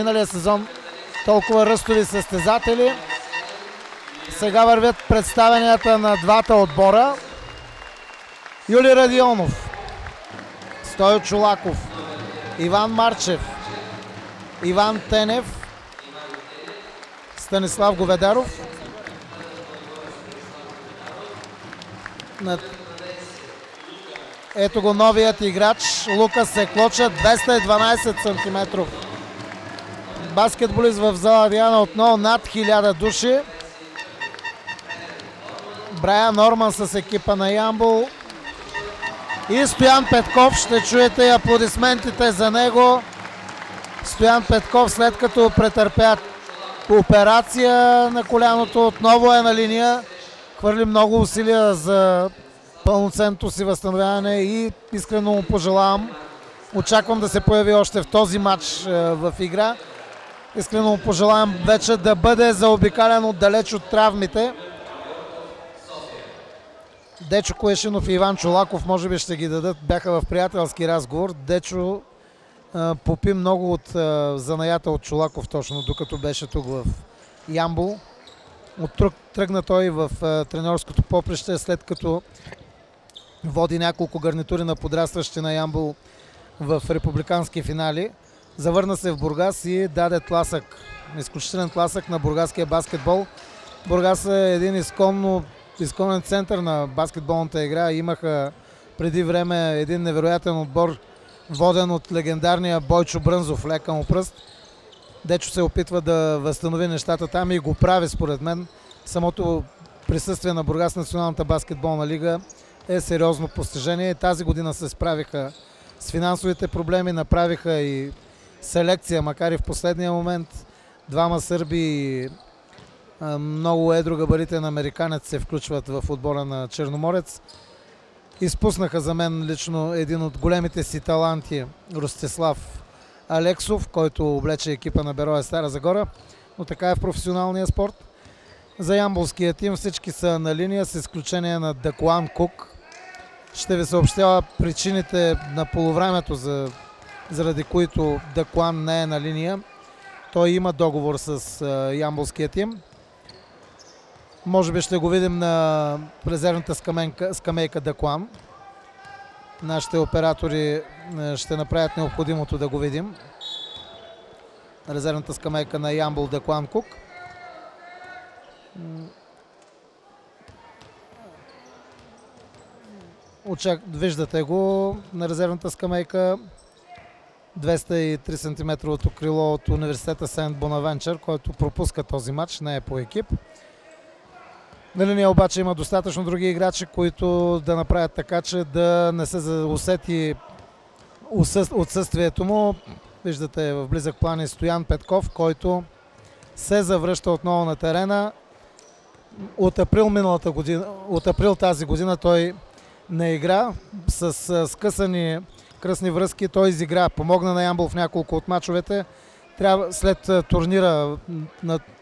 Миналия сезон толкова ръстови състезатели. Сега вървят представенията на двата отбора. Юли Радионов, Стойо Чолаков, Иван Марчев, Иван Тенев, Станислав Говедаров. Ето го новият играч Лука Секлоча, 212 см. Баскетболист в зала Диана, отново над 1000 души. Брайан Норман с екипа на Ямбол. И Стоян Петков, ще чуете аплодисментите за него. Стоян Петков, след като претърпя операция на коляното, отново е на линия. Хвърли много усилия за пълноценното си възстановяване и искрено му пожелавам. Очаквам да се появи още в този матч в игра. Искрено му пожелавам вече да бъде заобикален отдалеч от травмите. Дечо Коешинов и Иван Чолаков може би ще ги дадат. Бяха в приятелски разговор. Дечо попи много от занаята от Чолаков точно докато беше тук в Ямбол. Тръгна той в треньорското поприще, след като води няколко гарнитури на подрастващи на Ямбол в републикански финали. Завърна се в Бургас и даде тласък, изключителен тласък на бургаския баскетбол. Бургас е един изконен център на баскетболната игра. Имаха преди време един невероятен отбор, воден от легендарния Бойчо Брънзов, лека му пръст. Дечо се опитва да възстанови нещата там и го прави според мен. Самото присъствие на Бургас Националната баскетболна лига е сериозно постижение. Тази година се справиха с финансовите проблеми, направиха и селекция, макар и в последния момент. Двама сърби и много едрогабаритен американец се включват в отбора на Черноморец. Изпуснаха за мен лично един от големите си таланти, Ростислав Алексов, който облече екипа на Бероя Стара Загора, но така е в професионалния спорт. За ямболския тим всички са на линия, с изключение на Дакуан Кук. Ще ви съобщя причините на полувремето, заради които Дакуан не е на линия. Той има договор с ямболския тим. Може би ще го видим на резервната скамейка Дакуан. Нашите оператори ще направят необходимото да го видим. Резервната скамейка на Ямбол Дакуан Кук. Виждате го на резервната скамейка. 203 см крило от университета Сент Бонавенчър, който пропуска този матч, не е по екип. На линия обаче има достатъчно други играчи, които да направят така, че да не се усети отсъствието му. Виждате в близък план и Стоян Петков, който се завръща отново на терена. От април тази година той не игра. С скъсани кръстни връзки той изигра. Помогна на Ямбол в няколко от мачовете. След турнира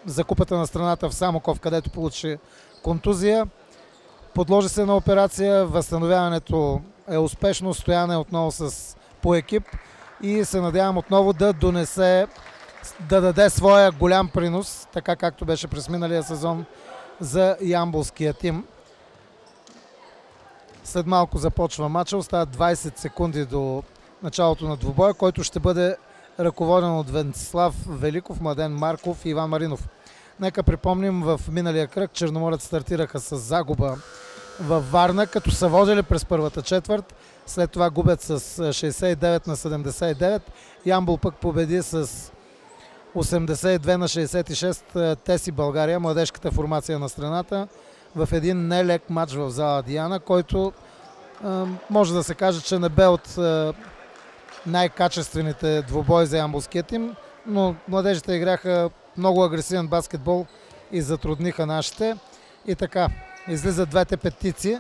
за купата на страната в Самоков, където получи контузия, подложи се на операция. Възстановяването е успешно. Стоян е отново по екип и се надявам отново да даде своя голям принос, така както беше през миналия сезон за ямболския тим. След малко започва матча. Остават 20 секунди до началото на двубоя, който ще бъде ръководен от Венцислав Великов, Младен Марков и Иван Маринов. Нека припомним, в миналия кръг Черноморец стартираха с загуба във Варна, като са водили през първата четвърт. След това губят с 69 на 79. Ямбол пък победи с 82 на 66 Теси България, младежката формация на страната, в един нелек матч в зала Диана, който може да се каже, че не бе от най-качествените двубои за ямболския тим, но младежите играха много агресивен баскетбол и затрудниха нашите. И така, излизат двете петици.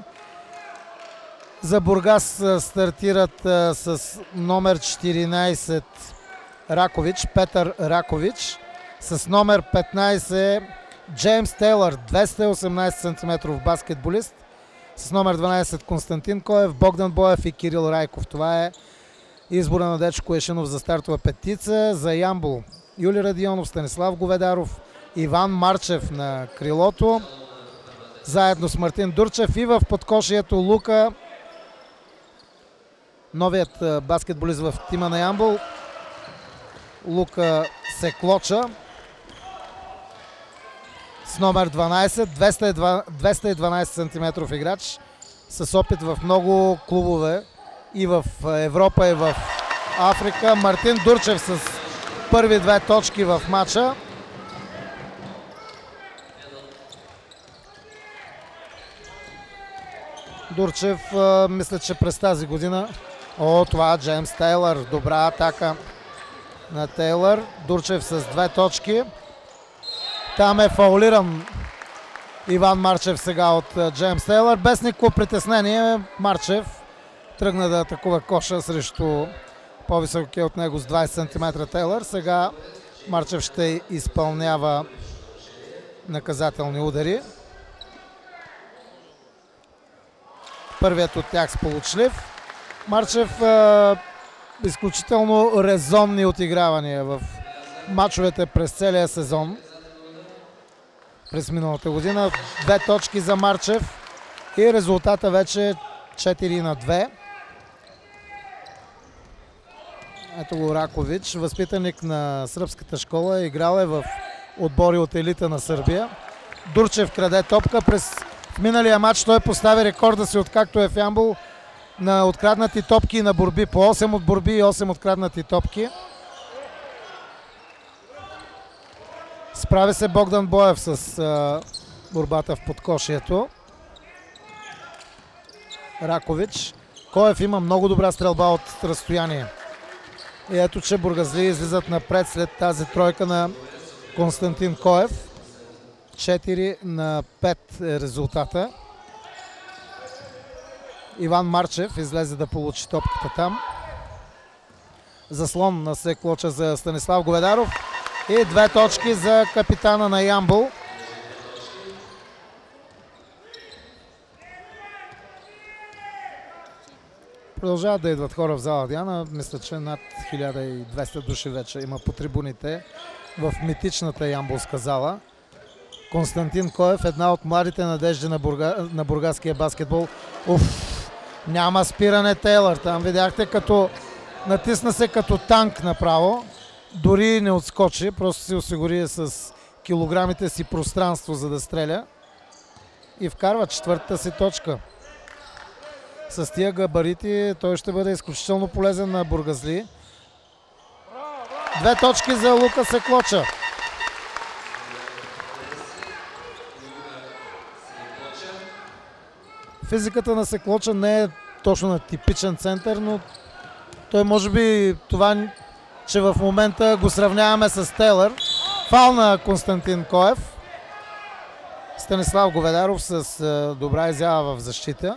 За Бургас стартират с номер 14 Ракович, Петър Ракович, с номер 15 Джеймс Тейлър, 218 см баскетболист, с номер 12 Константин Коев, Богдан Боев и Кирил Райков. Това е избора на Дечо Коешинов за стартова петица. За Ямбол Юли Радионов, Станислав Говедаров, Иван Марчев на крилото, заедно с Мартин Дурчев, и в подкошието Лука, новият баскетболист в тима на Ямбол. Лука Секлоча с номер 12, 212 см играч, с опит в много клубове и в Европа, и в Африка. Мартин Дурчев с първи 2 точки в матча. Дурчев, мисля, че през тази година... това Джеймс Тейлър. Добра атака на Тейлър. Дурчев с 2 точки. Там е фаулиран Иван Марчев сега от Джеймс Тейлър. Без никакво притеснение Марчев тръгна да атакува коша срещу по-високия от него с 20 см Тейлър. Сега Марчев ще изпълнява наказателни удари. Първият от тях сполучлив. Марчев изключително резонни отигравания в мачовете през целия сезон. През миналата година 2 точки за Марчев и резултата вече 4-2. Ето го Ракович, възпитаник на сръбската школа, играл е в отбори от елита на Сърбия. Дурчев краде топка. В миналия матч той постави рекорда си, откакто е в Ямбол, на откраднати топки и на борби. По 8 от борби и 8 откраднати топки. Справи се Богдан Боев с борбата в подкошието. Ракович. Коев има много добра стрелба от разстояние. И ето, че бургазли излизат напред след тази тройка на Константин Коев. 4-5 е резултата. Иван Марчев излезе да получи топката там. Заслон на Секлоча за Станислав Говедаров. И 2 точки за капитана на Ямбол. Продължават да идват хора в зала Диана. Мисля, че над 1200 души вече има по трибуните в митичната ямболска зала. Константин Коев, една от младите надежди на бургаския баскетбол. Няма спиране Тейлър. Там видяхте, като натисна се като танк направо. Дори не отскочи, просто си осигури с килограмите си пространство, за да стреля. И вкарва 4-та си точка. С тия габарити той ще бъде изключително полезен на бургазли. 2 точки за Лука Секлоча. Физиката на Секлоча не е точно на типичен център, но той може би това, че в момента го сравняваме с Тейлър. Фал на Константин Коев. Станислав Говедаров с добра изява в защита.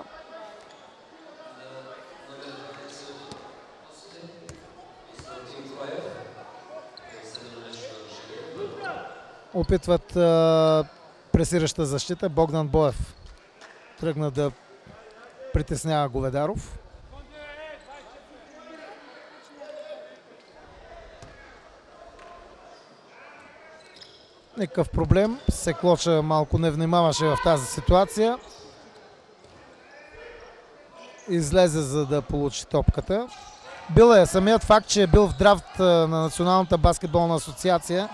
Опитват пресираща защита. Богдан Боев тръгна да притеснява Говедаров. Никакъв проблем. Секлоча малко не внимаваше в тази ситуация. Излезе, за да получи топката. Бил е самият факт, че е бил в драфт на Националната баскетболна асоциация.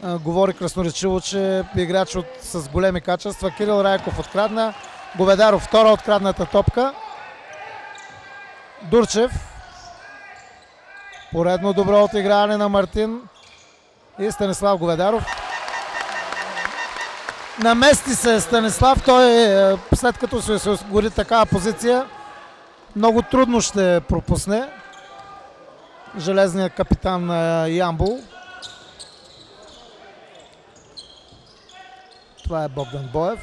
Говори красноречиво, че е играч с големи качества. Кирил Райков открадна. Говедаров втора открадната топка. Дурчев. Поредно добро отиграване на Мартин. И Станислав Говедаров. Намести се Станислав. Той, след като се осигури такава позиция, много трудно ще пропусне. Железният капитан на Ямбол. Това е Богдан Боев.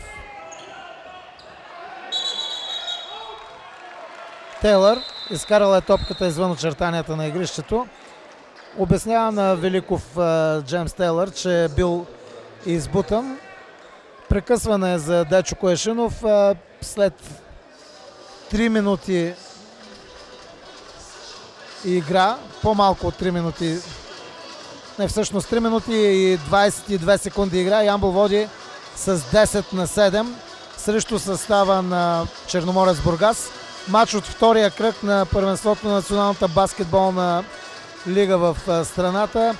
Тейлър изкарала е топката извън очертанията на игрището. Обяснява на Великов Джеймс Тейлър, че е бил избутан. Прекъсване за Дечо Коешинов след 3 минути игра, по-малко от 3 минути Не, всъщност 3 минути и 22 секунди игра. Ямбол води с 10-7 срещу състава на Черноморец Бургас. Матч от втория кръг на първенството на Националната баскетболна лига в страната.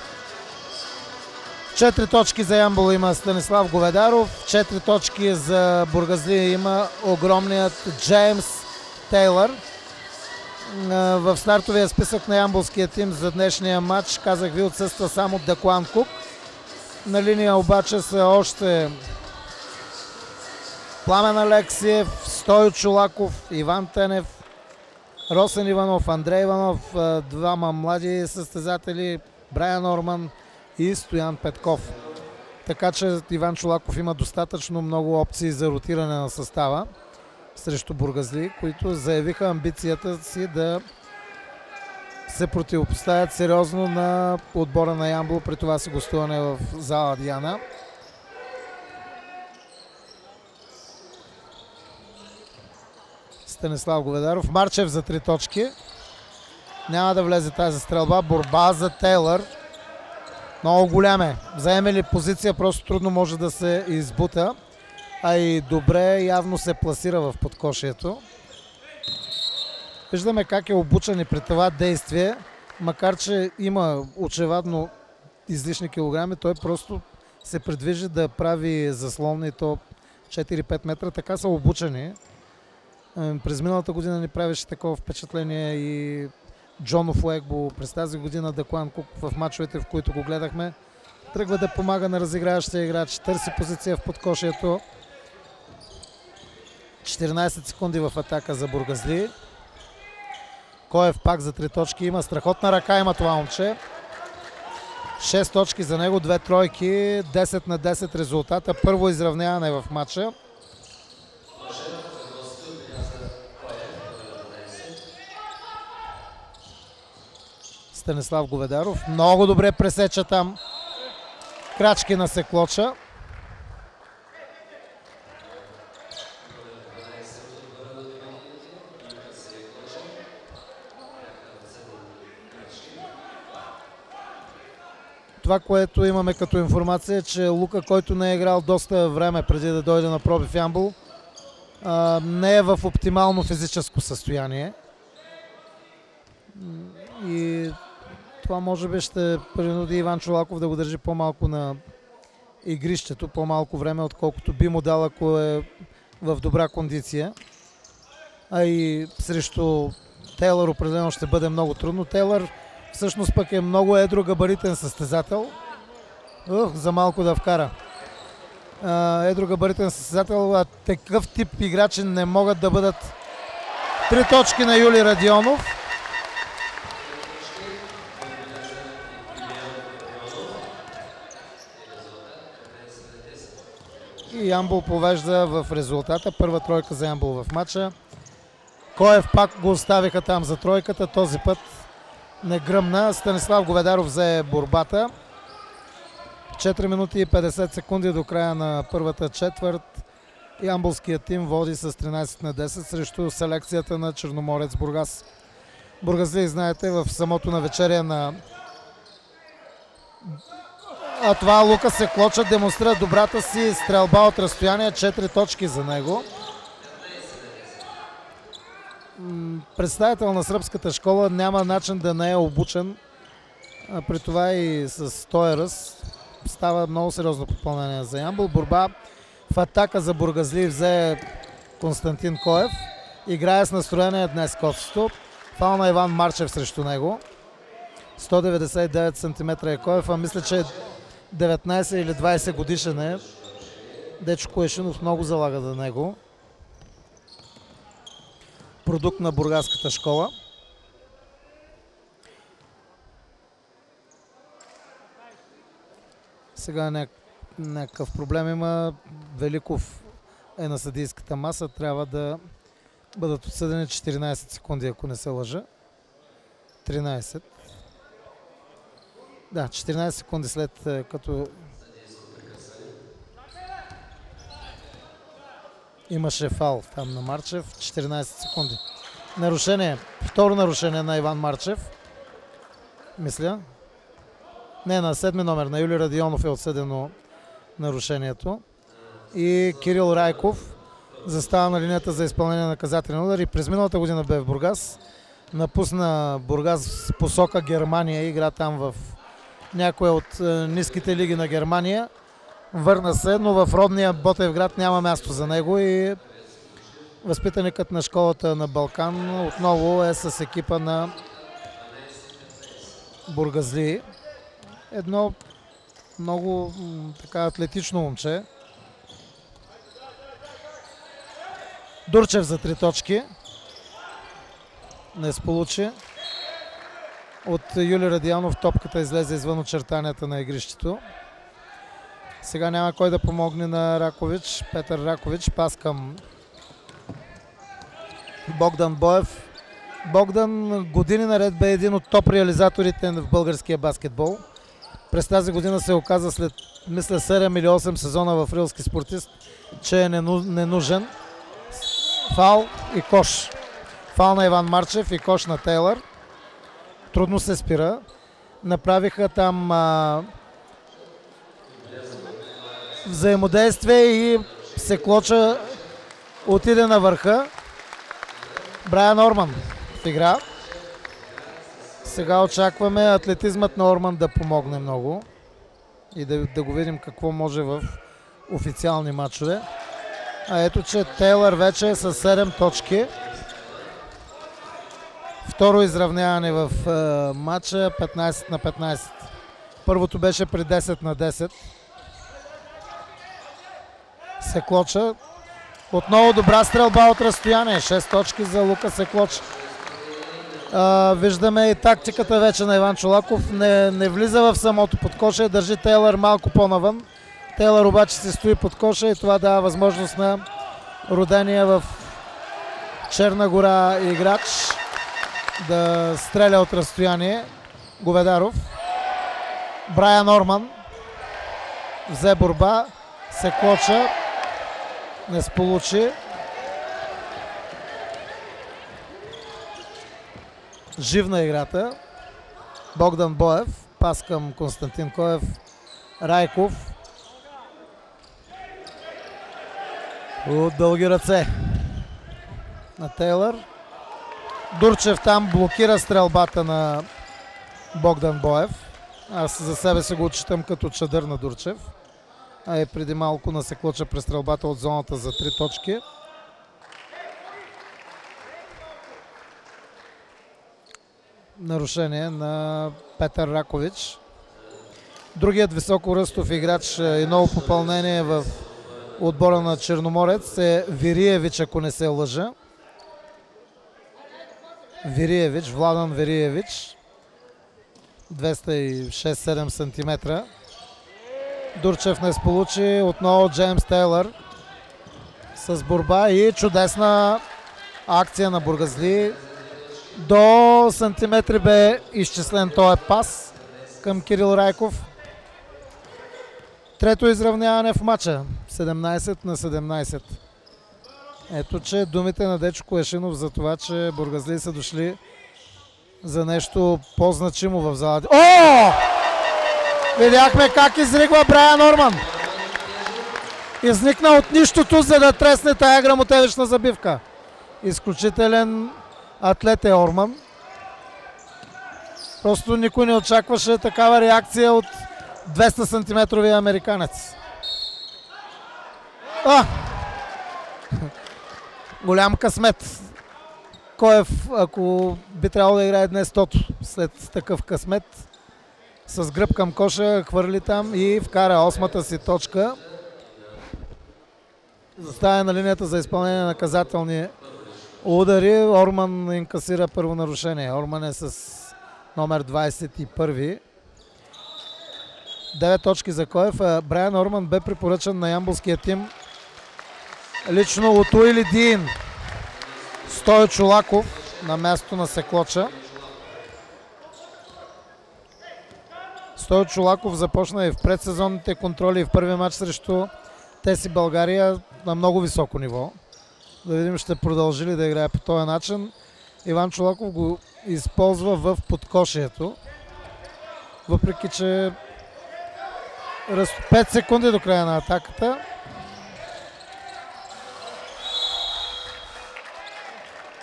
4 точки за Ямбол има Станислав Говедаров, 4 точки за Бургазлия има огромният Джеймс Тейлър. В стартовия списък на ямболския тим за днешния матч, казах ви, отсъства само Даклан Кук. На линия обаче са още Пламен Алексиев, Стойо Чолаков, Иван Тенев, Росен Иванов, Андрей Иванов, двама млади състезатели, Брайан Орман и Стоян Петков. Така че Иван Чолаков има достатъчно много опции за ротиране на състава срещу Бургазли, които заявиха амбицията си да се противопоставят сериозно на отбора на Ямбол, при това си гостуване в зала Диана. Станислав Говедаров, Марчев за 3 точки. Няма да влезе тази стрелба. Борба за Тейлър. Много голям е. Заеме ли позиция, просто трудно може да се избута. А и добре явно се пласира в подкошието. Виждаме как е обучен и при това действие. Макар че има очевадно излишни килограми, той просто се придвижи да прави заслонни, то 4-5 метра. Така са обучени. През миналата година ни правеше такова впечатление и Джонов Уегбо. През тази година Даклан Кук в мачовете, в които го гледахме, тръгва да помага на разиграващия играч, търси позиция в подкошието. 14 секунди в атака за Бургазли. Коев пак за 3 точки. Има страхотна ръка, има това момче. 6 точки за него, 2 тройки, 10-10 резултата. Първо изравняване в матча. Станислав Говедаров много добре пресеча там. Крачки на Секлоча. Това, което имаме като информация, е, че Лука, който не е играл доста време преди да дойде на проби в Ямбол, не е в оптимално физическо състояние. И това може би ще принуди Иван Чолаков да го държи по-малко на игрището, по-малко време, отколкото би му дал, ако е в добра кондиция. А и срещу Тейлър определено ще бъде много трудно. Тейлър всъщност пък е много едро габаритен състезател. За малко да вкара. Едро габаритен състезател, а такъв тип играчи не могат да бъдат. 3 точки на Юли Радионов. И Ямбол повежда в резултата. Първа тройка за Ямбол в матча. Коев пак го оставиха там за тройката. Този път не гръмна. Станислав Говедаров взе борбата. 4 минути и 50 секунди до края на първата четвърт. Ямболският тим води с 13-10 срещу селекцията на Черноморец Бургас. Бургазли, знаете, в самото навечерие на това Лука Секлоча демонстрира добрата си стрелба от разстояние. 4 точки за него. Представител на сръбската школа, няма начин да не е обучен. При това и с този ръст става много сериозно попълнение за Ямбол. Борба в атака за Бургазли взе Константин Коев. Играе с настроение днес Коцето. Фаул на Иван Марчев срещу него. 199 см е Коев, а мисля, че 19 или 20 годишен е. Дечо Коешинов много залага за него. Продукт на бургаската школа. Сега някакъв проблем има. Великов е на съдийската маса. Трябва да бъдат отсъдени 14 секунди, ако не се лъжа. 13. Да, 14 секунди след като имаше фаул там на Марчев. 14 секунди. Нарушение. Второ нарушение на Иван Марчев. Мисля. Не, на 7 номер, на Юли Радионов е отсъдено нарушението. И Кирил Райков застава на линията за изпълнение на наказателен удар и през миналата година бе в Бургас. Напусна Бургас посока Германия, игра там в някоя от ниските лиги на Германия. Върна се, но в родния Ботевград няма място за него и възпитаникът на школата на Балкан отново е с екипа на бургазлии. Едно много така атлетично момче. Дурчев за 3 точки. Не сполучи. От Юли Радианов топката излезе извън очертанията на игрището. Сега няма кой да помогне на Ракович. Петър Ракович, пас към Богдан Боев. Богдан години наред бе един от топ реализаторите в българския баскетбол. През тази година се оказа след, мисля, 7 или 8 сезона в Рилски спортист, че е ненужен. Фал и кош. Фал на Иван Марчев и кош на Тейлър. Трудно се спира. Направиха там взаимодействие и Секлоча отиде на върха. Брайан Орман в игра. Сега очакваме атлетизмът на Орман да помогне много и да го видим какво може в официални матчове. А ето, че Тейлър вече е с 7 точки. Второ изравняване в матча, 15 на 15. Първото беше при 10 на 10. Секлоча. Отново добра стрелба от разстояние. 6 точки за Лука Секлоч. Виждаме и тактиката вече на Иван Чолаков. Не влиза в самото подкоша и държи Тейлър малко по-навън. Тейлър обаче се стои под коша и това дава възможност на родения в Черна гора играч да стреля от разстояние. Говедаров. Брайан Орман взе борба. Секлоча не сполучи. Живна играта. Богдан Боев. Пас към Константин Коев. Райков. От дълги ръце на Тейлър. Дурчев там блокира стрелбата на Богдан Боев. Аз за себе си го отчитам като чадър на Дурчев. А и преди малко на Секлоча през стрелбата от зоната за 3 точки. Нарушение на Петър Ракович. Другият високоръстов играч и ново попълнение в отбора на Черноморец е Вириевич, ако не се лъжа. Вириевич, Владан Вириевич. 206-7 см. Дурчев не сполучи. Отново Джеймс Тейлър с борба и чудесна акция на бургазли. До сантиметри бе изчислен този пас към Кирил Райков. Трето изравняване в матча. 17 на 17. Ето, че думите на Дечо Коешинов за това, че бургазли са дошли за нещо по-значимо в залата. О! Видяхме как изригва Брайан Орман. Изникна от нищото, за да тресне тая грамотевична забивка. Изключителен атлет е Орман. Просто никой не очакваше такава реакция от 200 сантиметровия американец. Голям късмет. Коев, ако би трябвало да играе днес тото след такъв късмет, с гръб към коша, хвърли там и вкара 8-та си точка. Заставя на линията за изпълнение на наказателни удари. Орман инкасира първо нарушение. Орман е с номер 21. 9 точки за Коев. Брайан Орман бе препоръчан на ямболския тим лично от Уили Дин. Стойо Чолаков на място на Секлоча. Стойо Чолаков започна и в предсезонните контроли и в първия матч срещу Теси България на много високо ниво. Да видим ще продължи ли да играе по този начин. Иван Чолаков го използва в подкошието. въпреки че 5 секунди до края на атаката.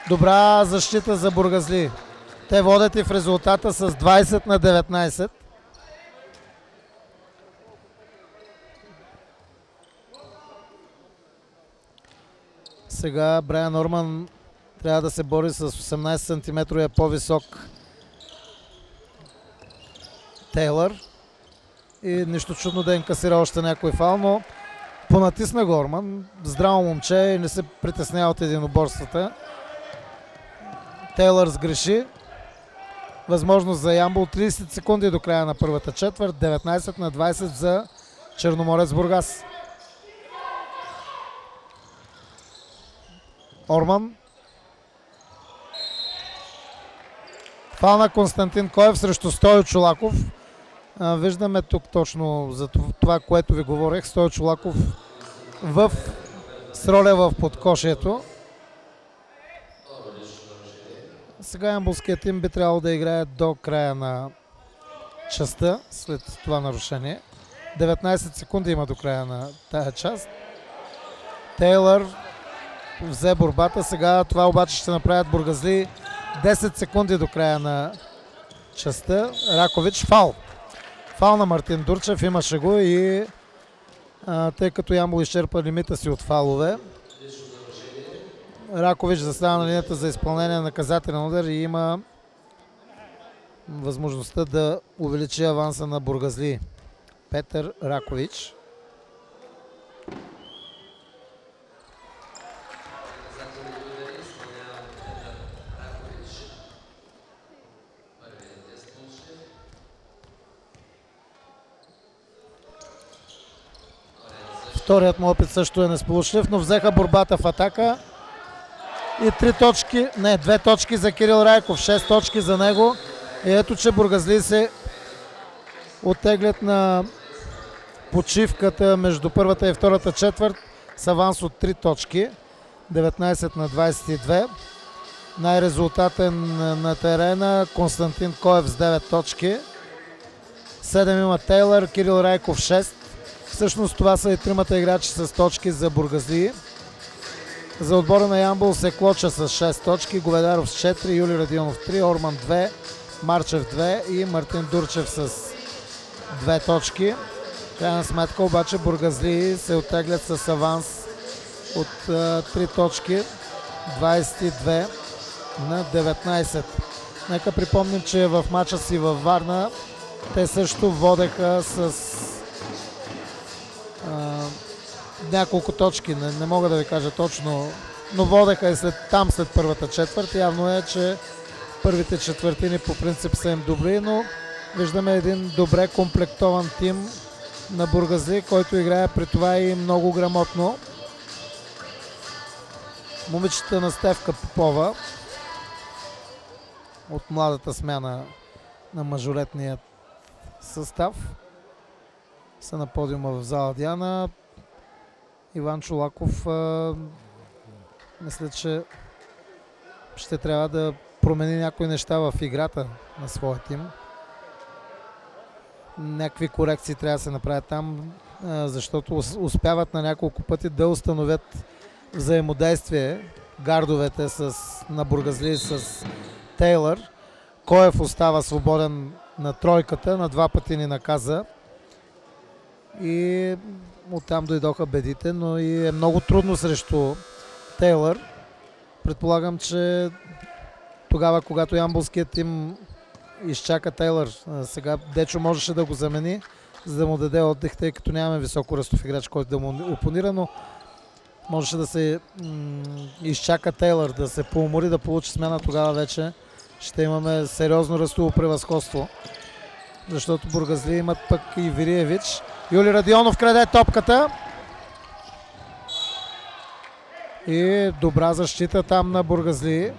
Добра защита за бургазли. Те водят и в резултата с 20-19. Сега Брайан Орман трябва да се бори с 18 см по-висок Тейлър. И нищо чудно да инкасира още някой фал, но понатисна го Орман. Здраво момче и не се притеснява от единоборствата. Тейлър сгреши. Възможност за Ямбол. 30 секунди до края на първата четвърт. 19-20 за Черноморец Бургас. Орман. Фал на Константин Коев срещу Стойо Чолаков. Виждаме тук точно за това, което ви говорех. Стойо Чолаков с роля в подкошието. Сега ямболският тим би трябвало да играе до края на частта след това нарушение. 19 секунди има до края на тая част. Тейлър взе борбата. Сега това обаче ще направят бургазли. 10 секунди до края на частта. Ракович фал. Фал на Мартин Дурчев. Имаше го и тъй като Ямбол изчерпа лимита си от фалове, Ракович застава на линията за изпълнение на наказателен удар и има възможността да увеличи аванса на бургазли. Петър Ракович. Вторият му опит също е несполучлив, но взеха борбата в атака. И 2 точки за Кирил Райков, 6 точки за него. И ето, че бургазли се оттеглят на почивката между първата и втората четвърт с аванс от 3 точки. 19-22. Най-резултатен на терена Константин Коев с 9 точки. 7 има Тейлър, Кирил Райков 6. Всъщност това са и тримата играчи с точки за бургазли. За отбора на Ямбол се Клоча с 6 точки, Говедаров с 4, Юли Радионов 3, Орман 2, Марчев 2 и Мартин Дурчев с 2 точки. Крайна сметка обаче бургазли се оттеглят с аванс от 3 точки, 22 на 19. Нека припомним, че в мача си във Варна те също водеха с няколко точки, не мога да ви кажа точно, но водеха и след първата четвърт. Явно е, че първите четвъртини по принцип са им добри, но виждаме един добре комплектован тим на бургазли, който играе при това и много грамотно. Момичета на Стевка Попова от младата смяна на мажоретния състав са на подиума в зала Диана. Иван Чолаков мисля, че ще трябва да промени някои неща в играта на своя тим. Някакви корекции трябва да се направят там, защото успяват на няколко пъти да установят взаимодействие гардовете на бургазли с Тейлър. Коев остава свободен на тройката, на 2 пъти ни наказа. И оттам дойдоха бедите, но и е много трудно срещу Тейлър. Предполагам, че тогава, когато ямболският тим изчака Тейлър, сега Дечо можеше да го замени, за да му даде отдих, тъй като нямаме високо ръстов играч, който да му опонира, но можеше да се изчака Тейлър, да се поумори, да получи смяна. Тогава вече ще имаме сериозно ръстово превъзходство, защото бургазли имат пък и Вириевич. Юли Радионов краде топката. И добра защита там на бургазли.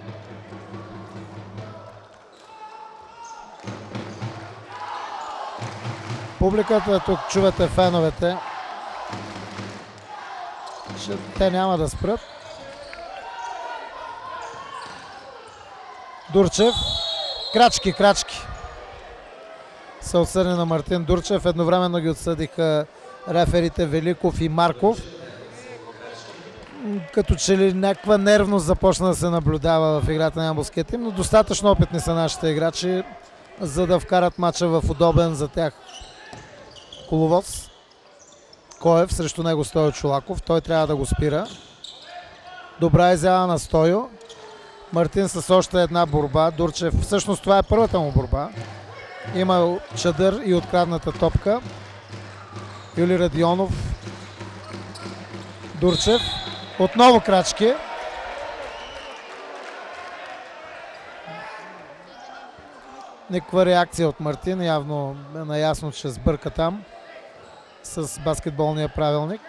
Публиката тук, чувате феновете, че те няма да спрат. Дурчев. Крачки. са отсъдени на Мартин Дурчев. Едновременно ги отсъдиха реферите Великов и Марков. Като че ли някаква нервност започна да се наблюдава в играта на ямболския тим, но достатъчно опитни са нашите играчи, за да вкарат мача в удобен за тях коловоз. Коев, срещу него Стойо Чолаков. Той трябва да го спира. Добра изява на Стойо. Мартин с още една борба. Дурчев, всъщност това е първата му борба. Има чадър и открадната топка. Юли Радионов. Дурчев. Отново крачки. Никаква реакция от Мартин. Явно е наясно, че сбърка там с баскетболния правилник.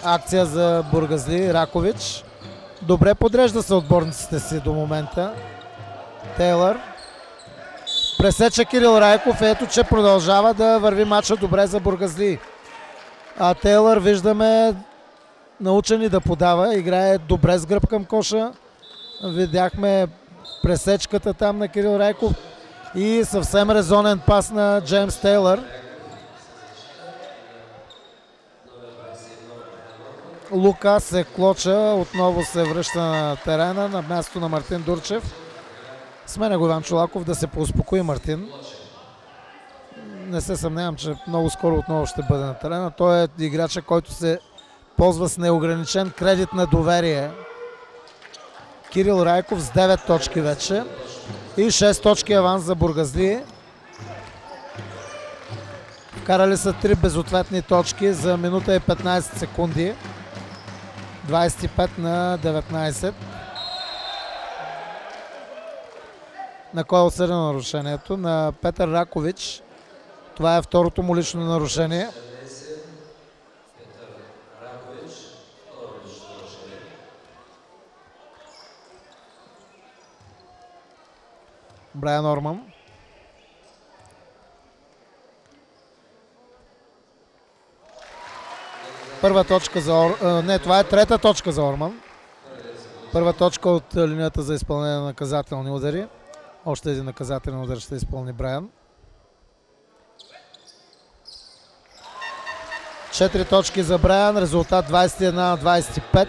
Акция за Бургазли. Ракович. Добре подрежда се отборниците си до момента. Тейлър. Пресече Кирил Райков. Ето, че продължава да върви матча добре за Бургазли. А Тейлър, виждаме, научени да подава. Играе добре с гръб към коша. Видяхме пресечката там на Кирил Райков. И съвсем резонен пас на Джеймс Тейлър. Лука се клоча, отново се връща на терена на място на Мартин Дурчев. Сменя го Иван Чолаков да се поуспокои Мартин. Не се съмнявам, че много скоро отново ще бъде на терена. Той е играча, който се ползва с неограничен кредит на доверие. Кирил Райков с 9 точки вече и 6 точки аванс за Бургазли. Вкарали са 3 безответни точки за минута и 15 секунди. 25 на 19. На кой е отсъдено нарушението? На Петър Ракович. Това е второто му лично нарушение. Брайан Орман. Първа точка за не, това е трета точка за Орман. Първа точка от линията за изпълнение на наказателни удари. Още един наказателен удар ще изпълни Брайан. 4 точки за Брайан. Резултат 21 на 25.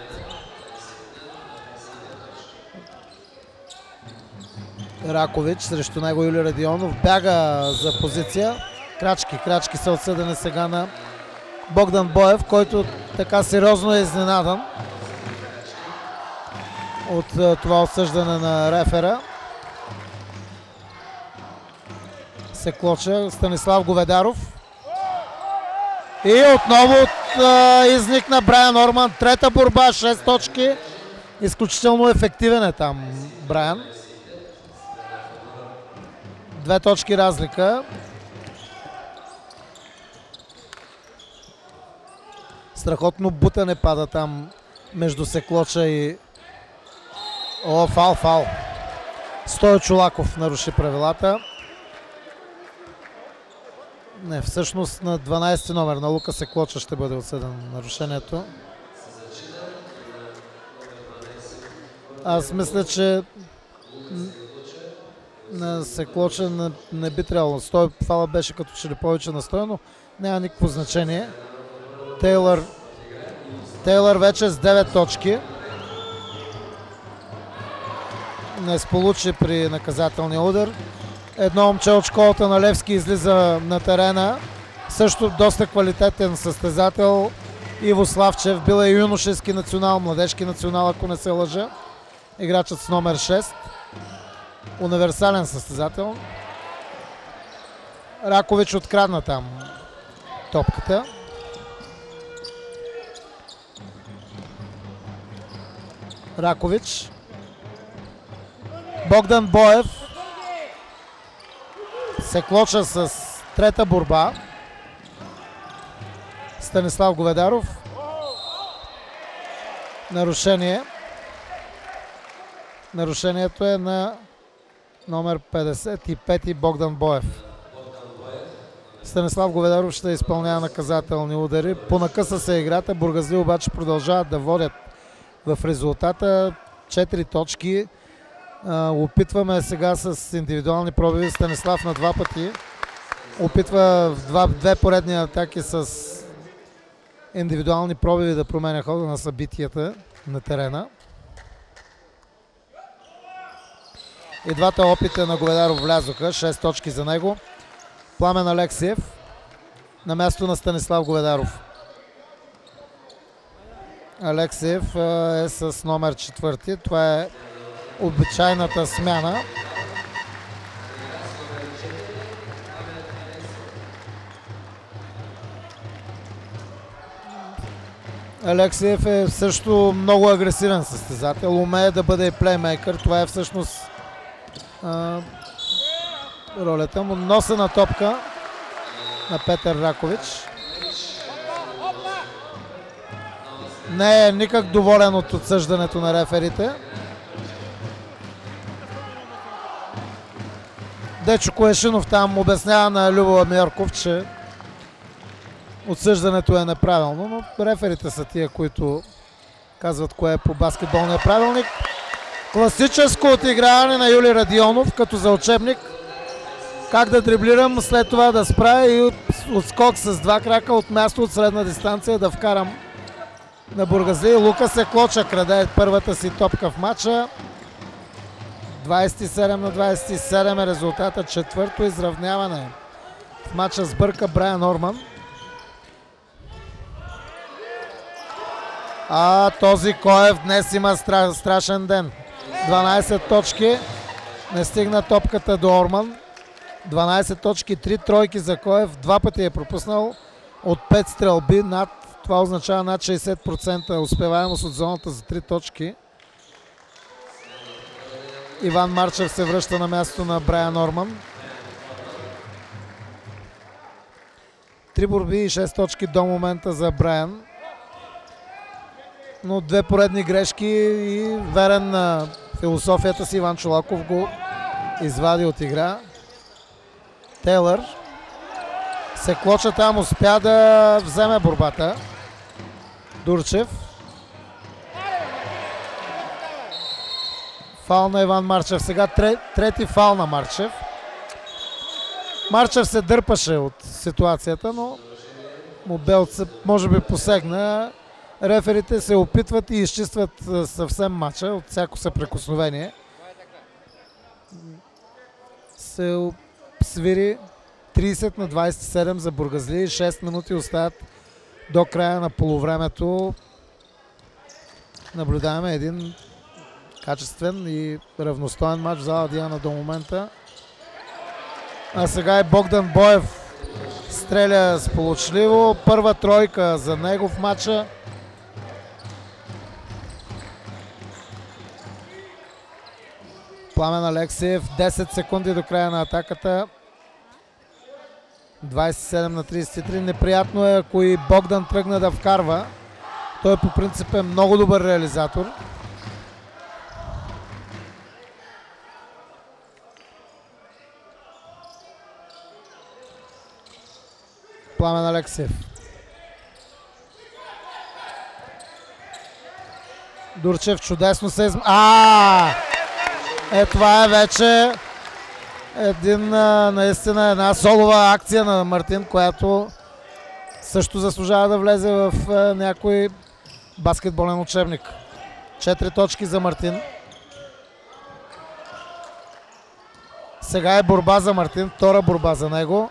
Ракович, срещу него Юли Радионов. Бяга за позиция. Крачки са отсъдени сега на Богдан Боев, който така сериозно е изненадан от това осъждане на рефера. Се клоча Станислав Говедаров. И отново изникна Брайан Орман. Трета борба, 6 точки. Изключително ефективен е там Брайан. 2 точки разлика. Страхотно бутане пада там между Секлоча и... О, фал. Стойо Чолаков наруши правилата. Не, всъщност на 12 номер на Лука Секлоча ще бъде отсъден нарушението. Аз мисля, че на Секлоча не би трябвало. Фала беше като че ли повече настрой, но няма никакво значение. Тейлър вече с 9 точки. Не сполучи при наказателния удар. Едно момче от школата на Левски излиза на терена. Също доста квалитетен състезател. Иво Славчев. Бил е юношески национал, младежки национал, ако не се лъжа. Играчът с номер 6. Универсален състезател. Ракович открадна там топката. Ракович. Богдан Боев се клоча с трета борба. Станислав Говедаров. Нарушение. Нарушението е на номер 55 Богдан Боев. Станислав Говедаров ще изпълнява наказателни удари. Понакъса се играта. Бургазли обаче продължават да водят в резултата. 4 точки. Опитваме сега с индивидуални пробиви. Станислав на 2 пъти. Опитва в две поредни атаки с индивидуални пробиви да променя хода на събитията на терена. И двата опита на Говедаров влязоха. 6 точки за него. Пламен Алексиев на място на Станислав Говедаров. Алексиев е с номер 4. Това е обичайната смяна. Алексиев е също много агресивен състезател. Умее да бъде плеймейкър. Това е всъщност ролята му. Носа на топка на Петър Ракович. Не е никак доволен от отсъждането на реферите. Дечо Коешинов там обяснява на Любо Амярков, че отсъждането е неправилно, но реферите са тия, които казват кое е по баскетболния правилник. Класическо отиграване на Юли Радионов, като за учебник. Как да дриблирам, след това да спра и отскок с 2 крака от място от средна дистанция да вкарам на Бургазли. Лука Секлоча краде първата си топка в матча. 27-27 е резултата. Четвърто изравняване. В матча сбърка Брайан Орман. Този Коев днес има страшен ден. 12 точки. Не стигна топката до Орман. 12 точки, 3 тройки за Коев. 2 пъти е пропуснал от 5 стрелби. Това означава над 60% успеваемост от зоната за 3 точки. Иван Марчев се връща на мястото на Брайан Орман. 3 борби и 6 точки до момента за Брайан. Но 2 поредни грешки и верен на философията си Иван Чолаков го извади от игра. Тейлър. Секлоча там успя да вземе борбата. Дурчев. Фаул на Иван Марчев. Сега трети фаул на Марчев. Марчев се дърпаше от ситуацията, но Мобелт се може би посегна. Реферите се опитват и изчистват съвсем матча от всяко съприкосновение. Се свири 30-27 за Бургазли. 6 минути остават до края на полувремето. Наблюдаваме един качествен и равностоен матч в зала Диана до момента. А сега е Богдан Боев. Стреля сполучливо. Първа тройка за него в матча. Пламен Алексиев. 10 секунди до края на атаката. 27-33. Неприятно е, ако и Богдан тръгне да вкарва. Той по принцип е много добър реализатор. Пламен Алексиев. Дурчев чудесно се това е вече наистина една солова акция на Мартин, която също заслужава да влезе в някой баскетболен учебник. 4 точки за Мартин. Сега е борба за Мартин, втора борба за него.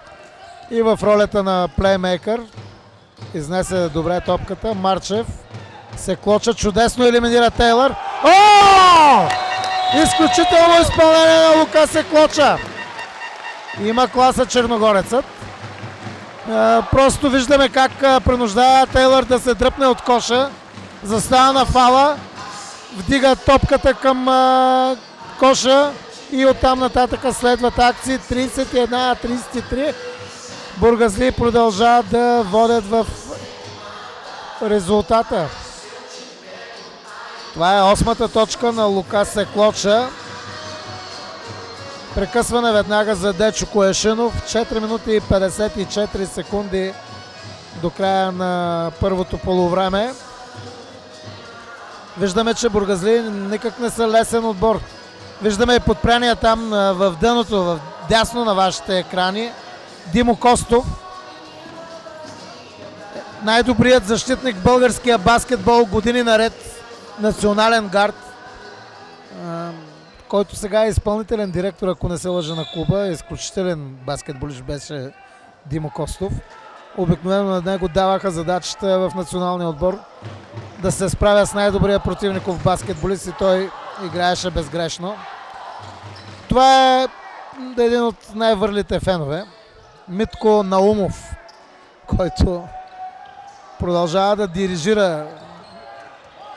И в ролята на плеймейкър изнесе добре топката. Марчев се клоча, чудесно елиминира Тейлър. Изключително изпълнение на Лука Секлоча. Има класа черногорецът. Просто виждаме как принуждава Тейлър да се дръпне от коша. Застава на фала. Вдига топката към коша и оттам нататък следват акции. 31-33. Бургазли продължават да водят в резултата. Това е 8-та точка на Лука Секлоча. Прекъсване веднага за Дечо Коешинов. 4 минути и 54 секунди до края на първото полувреме. Виждаме, че Бургазли никак не са лесен отбор. Виждаме и подпряния там в дъното, в дясно на вашите екрани. Димо Костов. Най-добрият защитник в българския баскетбол години наред. Национален гард, който сега е изпълнителен директор, ако не се лъжа, на клуба. Изключителен баскетболист беше Димо Костов. Обикновено на него даваха задачата в националния отбор да се справя с най-добрия противников баскетболист и той играеше безгрешно. Това е един от най-върлите фенове. Митко Наумов, който продължава да дирижира.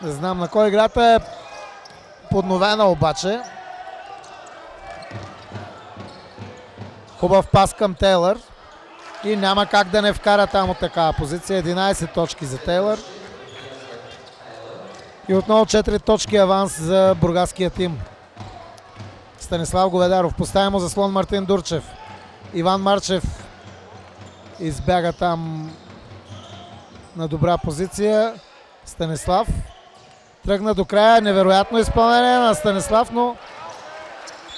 Не знам на кой играта е подновена обаче. Хубав пас към Тейлър. И няма как да не вкара там от такава позиция. 11 точки за Тейлър. И отново 4 точки аванс за бургаския тим. Станислав Говедаров. Поставя му заслон Мартин Дурчев. Иван Марчев избяга там на добра позиция. Станислав тръгна до края. Невероятно изпълнение на Станислав, но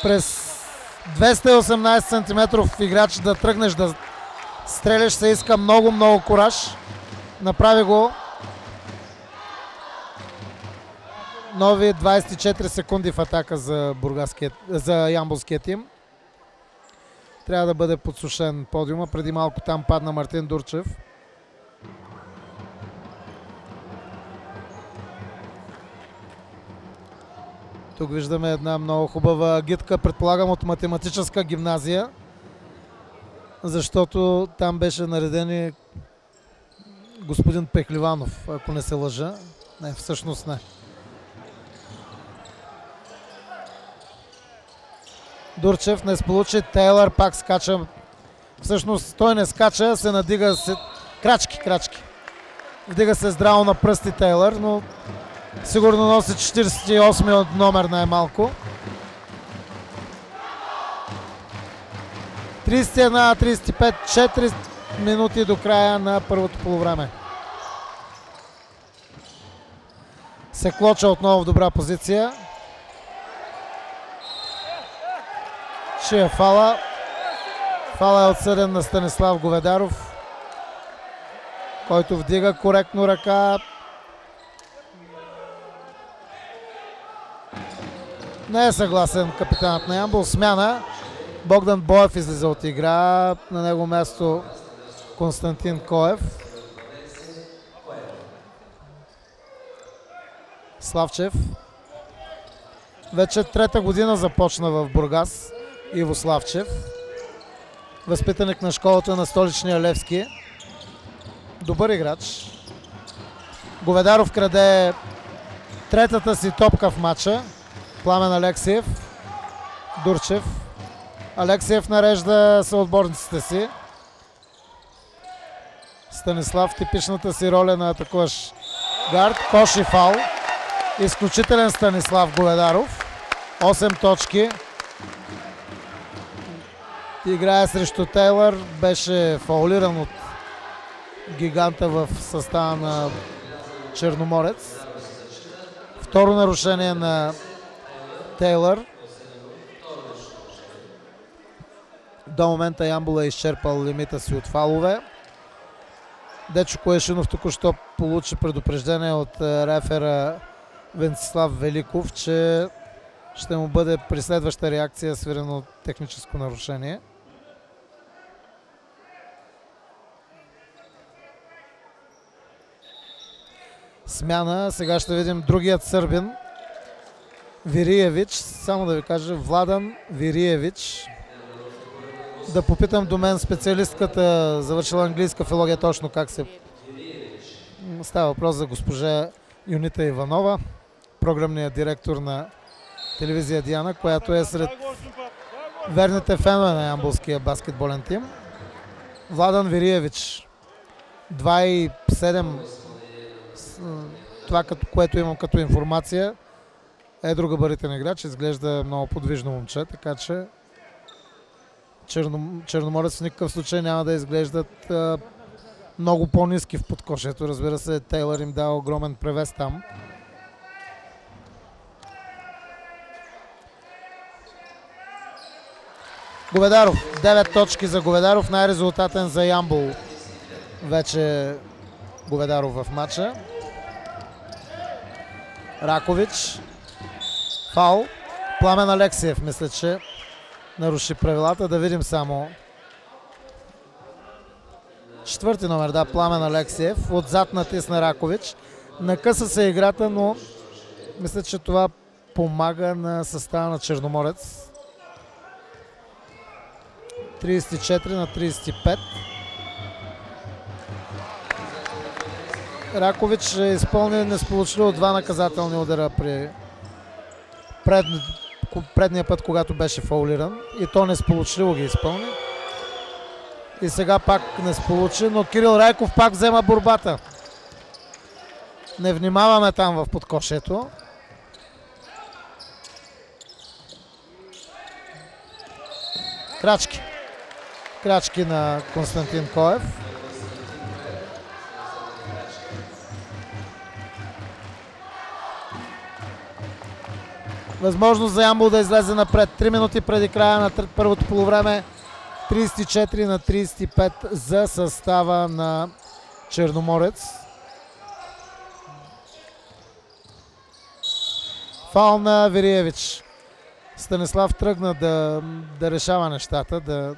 през 218 см играч да тръгнеш да стреляш се иска много кураж. Направи го. Нови 24 секунди в атака за ямболския тим. Трябва да бъде подсушен подиума. Преди малко там падна Мартин Дурчев. Тук виждаме една много хубава агитка, предполагам от математическа гимназия, защото там беше нареден и господин Пехливанов, ако не се лъжа. Не, всъщност не. Дурчев не сполучи, Тейлър пак скача. Всъщност той не скача, се надига крачки. Вдига се здраво на пръсти Тейлър, но сигурно носи 48 от номер най-малко. 31-35, 4 минути до края на първото полувреме. Секлоча отново в добра позиция. Ще е фала. Фала е отсъден на Станислав Говедаров, който вдига коректно ръка. Не е съгласен капитанът на Ямбол. Смяна. Богдан Боев излиза от игра. На него място Константин Коев. Славчев. Вече трета година започна в Бургас Иво Славчев. Възпитаник на школата на столичния Левски. Добър играч. Говедаров краде третата си топка в матча. Пламен Алексиев. Дурчев. Алексиев нарежда съотборниците си. Станислав, типичната си роля на атакуващ гард. Кош и фал. Изключителен Станислав Говедаров. 8 точки. Играе срещу Тейлър. Беше фаулиран от гиганта в състава на Черноморец. Второ нарушение на Тейлър. До момента Ямбол е изчерпал лимита си от фалове. Дечо Коешинов току-що получи предупреждение от рефера Венцислав Великов, че ще му бъде при следваща реакция свирено техническо нарушение. Смяна. Сега ще видим другият сърбин. Вириевич. Само да ви кажа, Владан Вириевич. Да попитам до мен специалистката, завършила английска филология, точно как се... Става въпрос за госпожа Юнита Иванова, програмният директор на телевизия Диана, която е сред верните фенове на ямболския баскетболен тим. Владан Вириевич. 2,7. Това, което имам като информация, е другабаритен играч. Изглежда много подвижно момче, така че Черноморец в никакъв случай няма да изглеждат много по-ниски в подкошието. Разбира се, Тейлър им дава огромен превес там. Говедаров. 9 точки за Говедаров. Най-резултатен за Ямбол. Вече Говедаров в матча. Ракович. Фаул. Пламен Алексиев, мисля, че наруши правилата. Да видим само. 4 номер, да, Пламен Алексиев. Отзад натисна Ракович. Накъса се играта, но мисля, че това помага на състава на Черноморец. 34 на 35. Ракович изпълни несполучливо 2 наказателни удара при предния път, когато беше фаулиран. И то несполучливо ги изпълни. И сега пак не сполучи, но Кирил Райков пак взема борбата. Не внимаваме там в подкошието. Крачки. Крачки на Константин Коев. Възможност за Ямбол да излезе напред. 3 минути преди края на първото полувреме. 34 на 35 за състава на Черноморец. Фаул на Вириевич. Станислав тръгна да решава нещата, да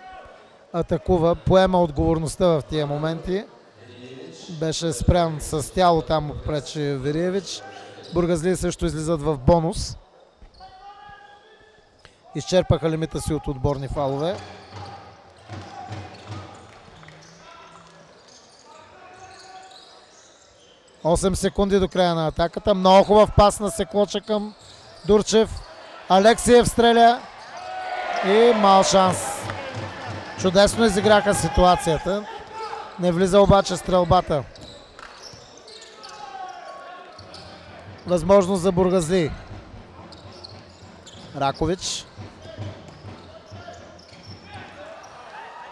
атакува, поема отговорността в тия моменти. Беше спрян с тяло, там му пречи Вириевич. Бургазли също излизат в бонус. Изчерпаха лимита си от отборни фалове. Осем секунди до края на атаката. Много хубав пас на Секлоча към Дурчев. Алексиев стреля и мал шанс. Чудесно изиграха ситуацията. Не влиза обаче стрелбата. Възможност за Бургазли. Ракович.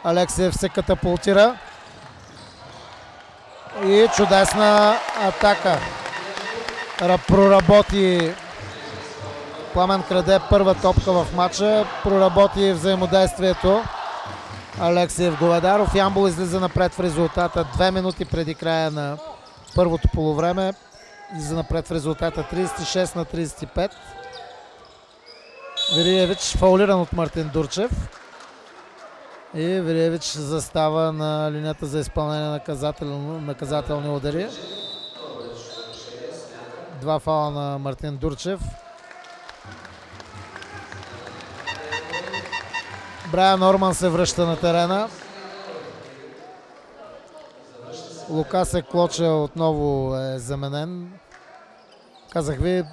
Алексиев се катапултира. И чудесна атака. Проработи Пламен краде първа топка в матча. Проработи взаимодействието. Алексиев Говедаров. Ямбол излиза напред в резултата 2 минути преди края на първото полувреме. Излиза напред в резултата 36 на 35. Вириевич фаулиран от Мартин Дурчев. И Вириевич застава на линията за изпълнение на наказателни удари. 2 фаула на Мартин Дурчев. Брайан Орман се връща на терена. Лука Секлоча отново е заменен. Казах ви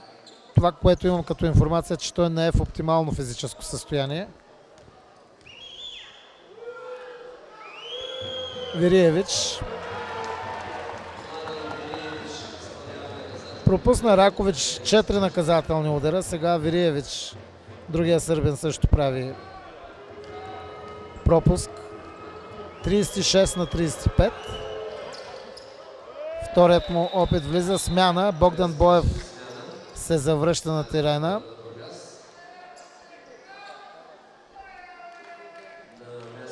това, което имам като информация, че той не е в оптимално физическо състояние. Вириевич. Пропусна Ракович 4 наказателни удара. Сега Вириевич, другия сърбин, също прави пропуск. 36 на 35. Вторият му опит влиза. Смяна. Богдан Боев се завръща на терена.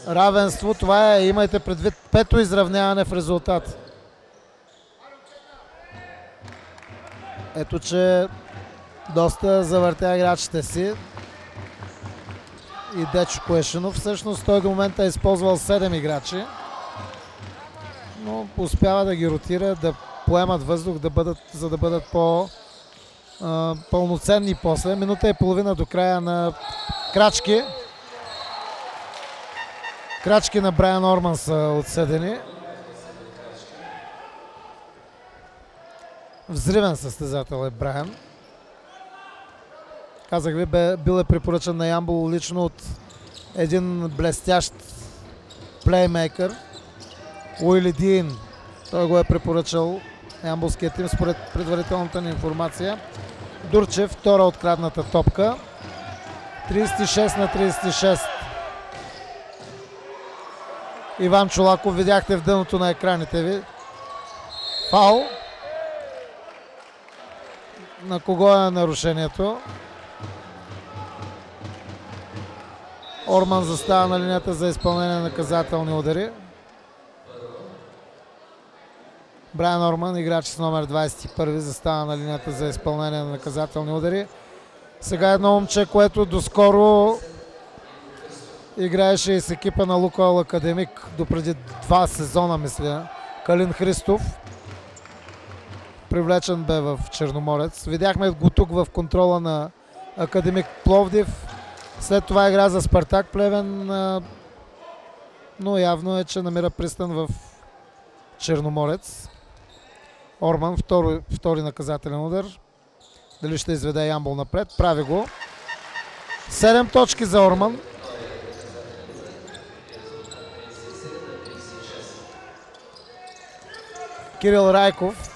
Равенство. Това е, имайте предвид, 5-то изравняване в резултат. Ето, че доста завъртя играчите си. И Дечо Коешинов. Всъщност той до момента е използвал 7 играчи. Но успява да ги ротира, да поемат въздух, за да бъдат пълноценни после. Минута и половина до края на крачки. Крачки на Брайан Орман са отсъдени. Взривен състезател е Брайан. Казах ви, бил е препоръчан на Ямбол лично от един блестящ плеймейкър. Уили Дин. Той го е препоръчал ямболския тим според предварителната ни информация. Дурчев, втора открадната топка. 36 на 36. Иван Чолаков, видяхте в дъното на екраните ви. Фаул. На кого е нарушението? Орман застава на линията за изпълнение на наказателни удари. Брайан Орман, играч с номер 21, застава на линията за изпълнение на наказателни удари. Сега едно момче, което доскоро играеше и с екипа на Лукойл Академик допреди 2 сезона, мисля. Калин Христов. Привлечен бе в Черноморец. Видяхме го тук в контрола на Академик Пловдив. След това игра за Спартак Плевен, но явно е, че намира пристан в Черноморец. Орман, втори наказателен удар. Дали ще изведе Ямбол напред? Прави го. 7 точки за Орман. Кирил Райков.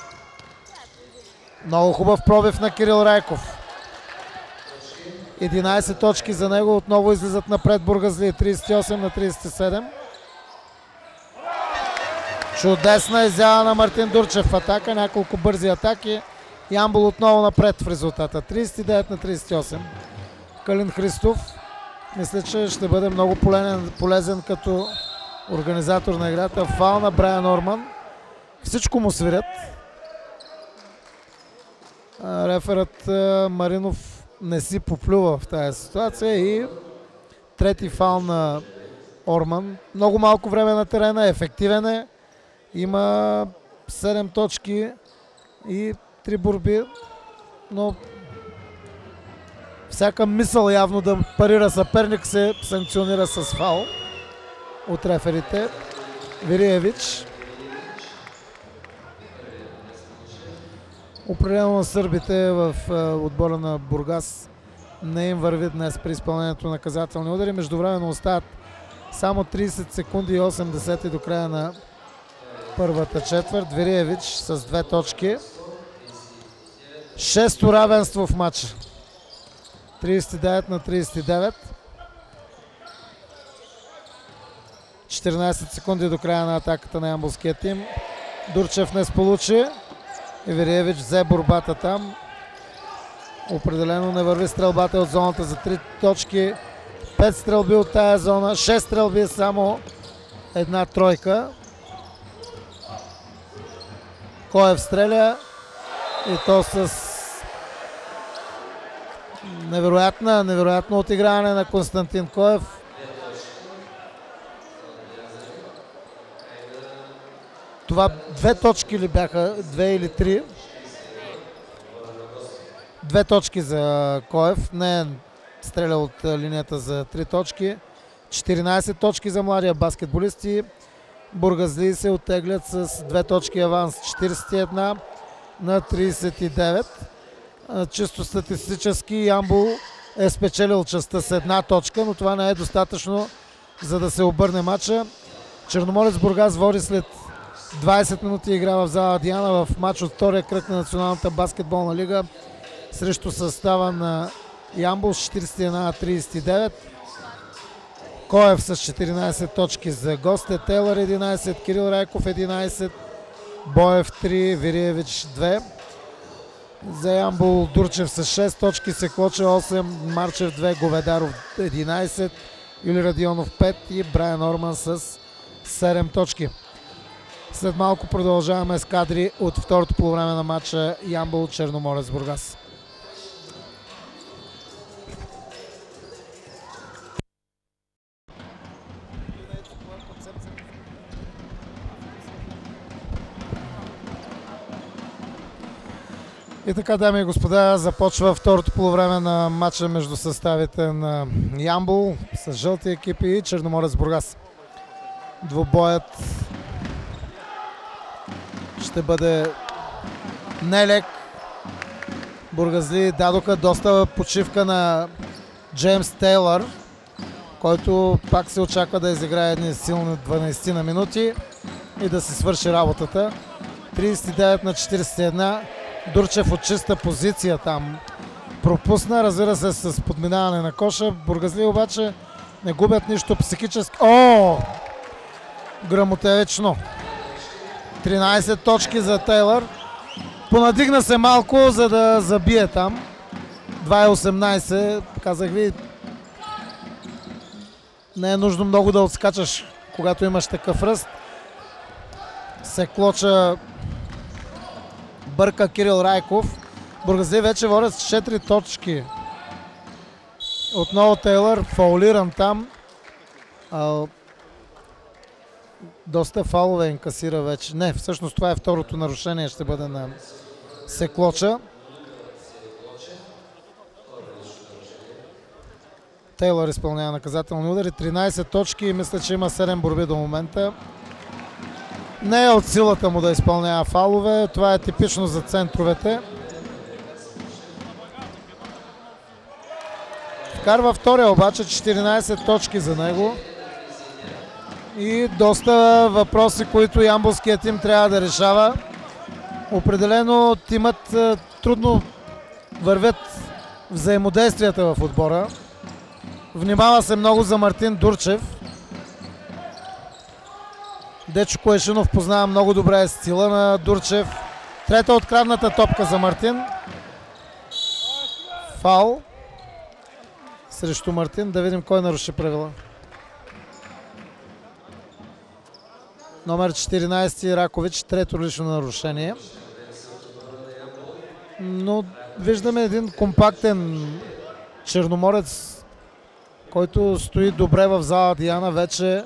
Много хубав пробив на Кирил Райков. 11 точки за него. Отново излизат напред бургазли. 38 на 37. Чудесна изява на Мартин Дурчев в атака. Няколко бързи атаки. Ямбол отново напред в резултата. 39 на 38. Калин Христов. Мисля, че ще бъде много полезен като организатор на играта. Фаул на Брайан Орман. Всичко му свирят. Реферът Маринов не си поплюва в тази ситуация и трети фаул на Орман. Много малко време на терена, ефективен е. Има 7 точки и 3 борби, но всяка мисъл явно да парира съперник се санкционира с фаул от реферите. Вириевич. Определено на сърбите в отбора на Бургас не им върви днес при изпълнението на наказателни удари. Междувременно остават само 30 секунди и 80 до края на първата четвърт. Вириевич с 2 точки. 6-то равенство в матча. 39 на 39. 14 секунди до края на атаката на ямболския тим. Дурчев не сполучи. Вириевич взе борбата там. Определено не върви стрелбата от зоната за 3 точки. 5 стрелби от тая зона. 6 стрелби, само една тройка. Коев стреля и то с невероятно отиграване на Константин Коев. Това 2 точки ли бяха? 2 или 3? 2 точки за Коев. Не е стрелял от линията за 3 точки. 14 точки за младия баскетболист и бургазли се оттеглят с 2 точки аванс. 41 на 39. Чисто статистически Ямбол е спечелил частта с 1 точка, но това не е достатъчно, за да се обърне матча. Черноморец Бургас води след 20 минути игра в зала Диана в матч от втория кръг на Националната баскетболна лига срещу състава на Ямбол с 41 на 39. Коев с 14 точки за госте, Тейлър 11, Кирил Райков 11, Боев 3, Вириевич 2. За Ямбол Дурчев с 6 точки, Секлоче 8, Марчев 2, Говедаров 11, Юли Радионов 5 и Брайан Орман с 7 точки. След малко продължаваме с кадри от второто полувреме на матча Ямбол Черноморец Бургас. И така, дами и господа, започва второто полувреме на матча между съставите на Ямбол с жълти екипи и Черноморец Бургас. Двубоят ще бъде нелек. Бургазли дадоха доста почивка на Джеймс Тейлър, който пак се очаква да изиграе едни силни 12 на минути и да си свърши работата. 39 на 41. Дурчев от чиста позиция там пропусна, разбира се, с подминаване на коша. Бургазли обаче не губят нищо психически. О! Грамотевично. 13 точки за Тейлър. Понадигна се малко, за да забие там. 2,18. Казах ви, Не е нужно много да отскачаш, когато имаш такъв ръст. Секлоча бърка Кирил Райков. Бургазли вече водят с 4 точки. Отново Тейлър, фаулиран там. Доста фалове инкасира вече. Не, всъщност това е второто нарушение, ще бъде на Секлоча. Тейлър изпълнява наказателни удари. 13 точки и мисля, че има 7 борби до момента. Не е от силата му да изпълнява фалове. Това е типично за центровете. Вкарва втория обаче, 14 точки за него. И доста въпроси, които ямболският тим трябва да решава. Определено тимът трудно вървят взаимодействията в отбора. Внимава се много за Мартин Дурчев. Дечо Коешинов познава много добре стила на Дурчев. Трета открадната топка за Мартин. Фаул срещу Мартин. Да видим кой наруши правила. Номер 14 Ракович, трето лично нарушение. Но виждаме един компактен черноморец, който стои добре в зала Диана вече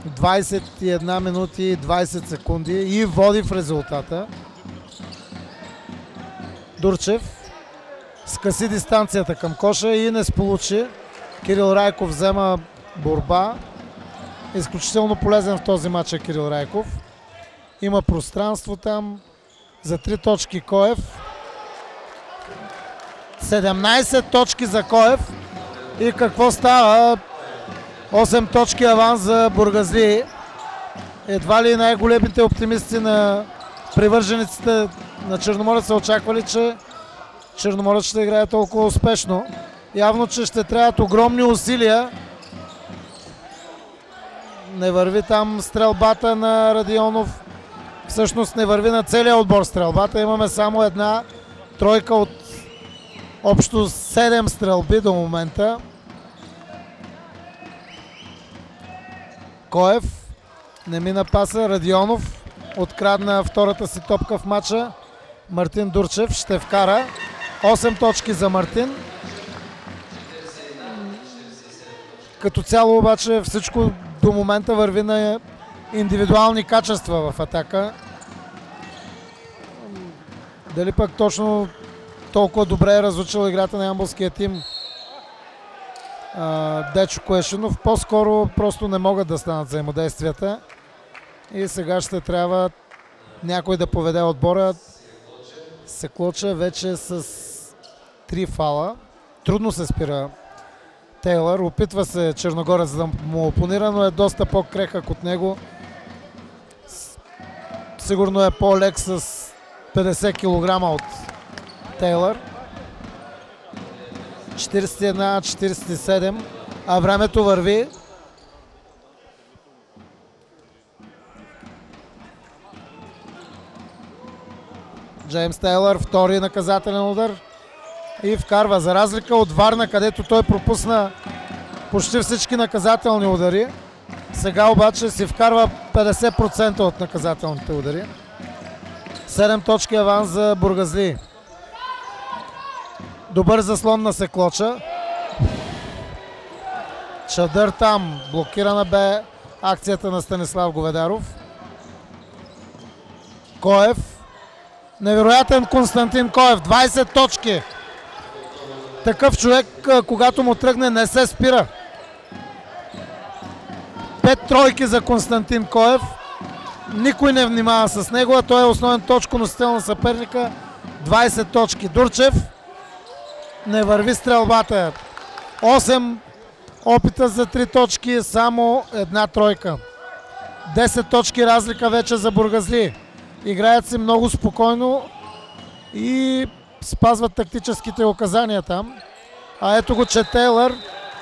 21 минути и 20 секунди и води в резултата. Дурчев скъси дистанцията към коша и не сполучи. Кирил Райков взема борба. Изключително полезен в този матч е Кирил Райков. Има пространство там за 3 точки Коев. 17 точки за Коев. И какво става? 8 точки аванс за Бургазли. Едва ли най-големите оптимисти на привържениците на Черноморец са очаквали, че Черноморец ще играе толкова успешно. Явно, че ще трябват огромни усилия. Не върви там стрелбата на Радионов. Всъщност не върви на целия отбор стрелбата. Имаме само една тройка от общо 7 стрелби до момента. Коев не мина паса. Радионов открадна втората си топка в матча. Мартин Дурчев ще вкара. 8 точки за Мартин. Като цяло обаче всичко до момента върви на индивидуални качества в атака. Дали пък точно толкова добре е разучил играта на ямболския тим Дечо Коешинов. По-скоро просто не могат да станат взаимодействията. И сега ще трябва някой да поведе отбора. Секлоча вече с 3 фала. Трудно се спира Тейлър. Опитва се Черногорец да му опонира, но е доста по-крехък от него. Сигурно е по-лек с 50 кг от Тейлър. 41-47, а времето върви. Джеймс Тейлър, втори наказателен удар и вкарва. За разлика от Варна, където той пропусна почти всички наказателни удари, сега обаче си вкарва 50% от наказателните удари. 7 точки аванс за Бургазли. Добър заслон на Секлоча. Чадър там. Блокирана бе акцията на Станислав Говедаров. Коев. Невероятен Константин Коев. 20 точки. Такъв човек, когато му тръгне, не се спира. 5 тройки за Константин Коев. Никой не внимава с него, а той е основен точконосител на съперника. 20 точки. Дурчев. Не върви стрелбата. 8 опита за 3 точки, само една тройка. 10 точки разлика вече за Бургазли. Играят си много спокойно и спазват тактическите указания там. А ето го, че Тейлър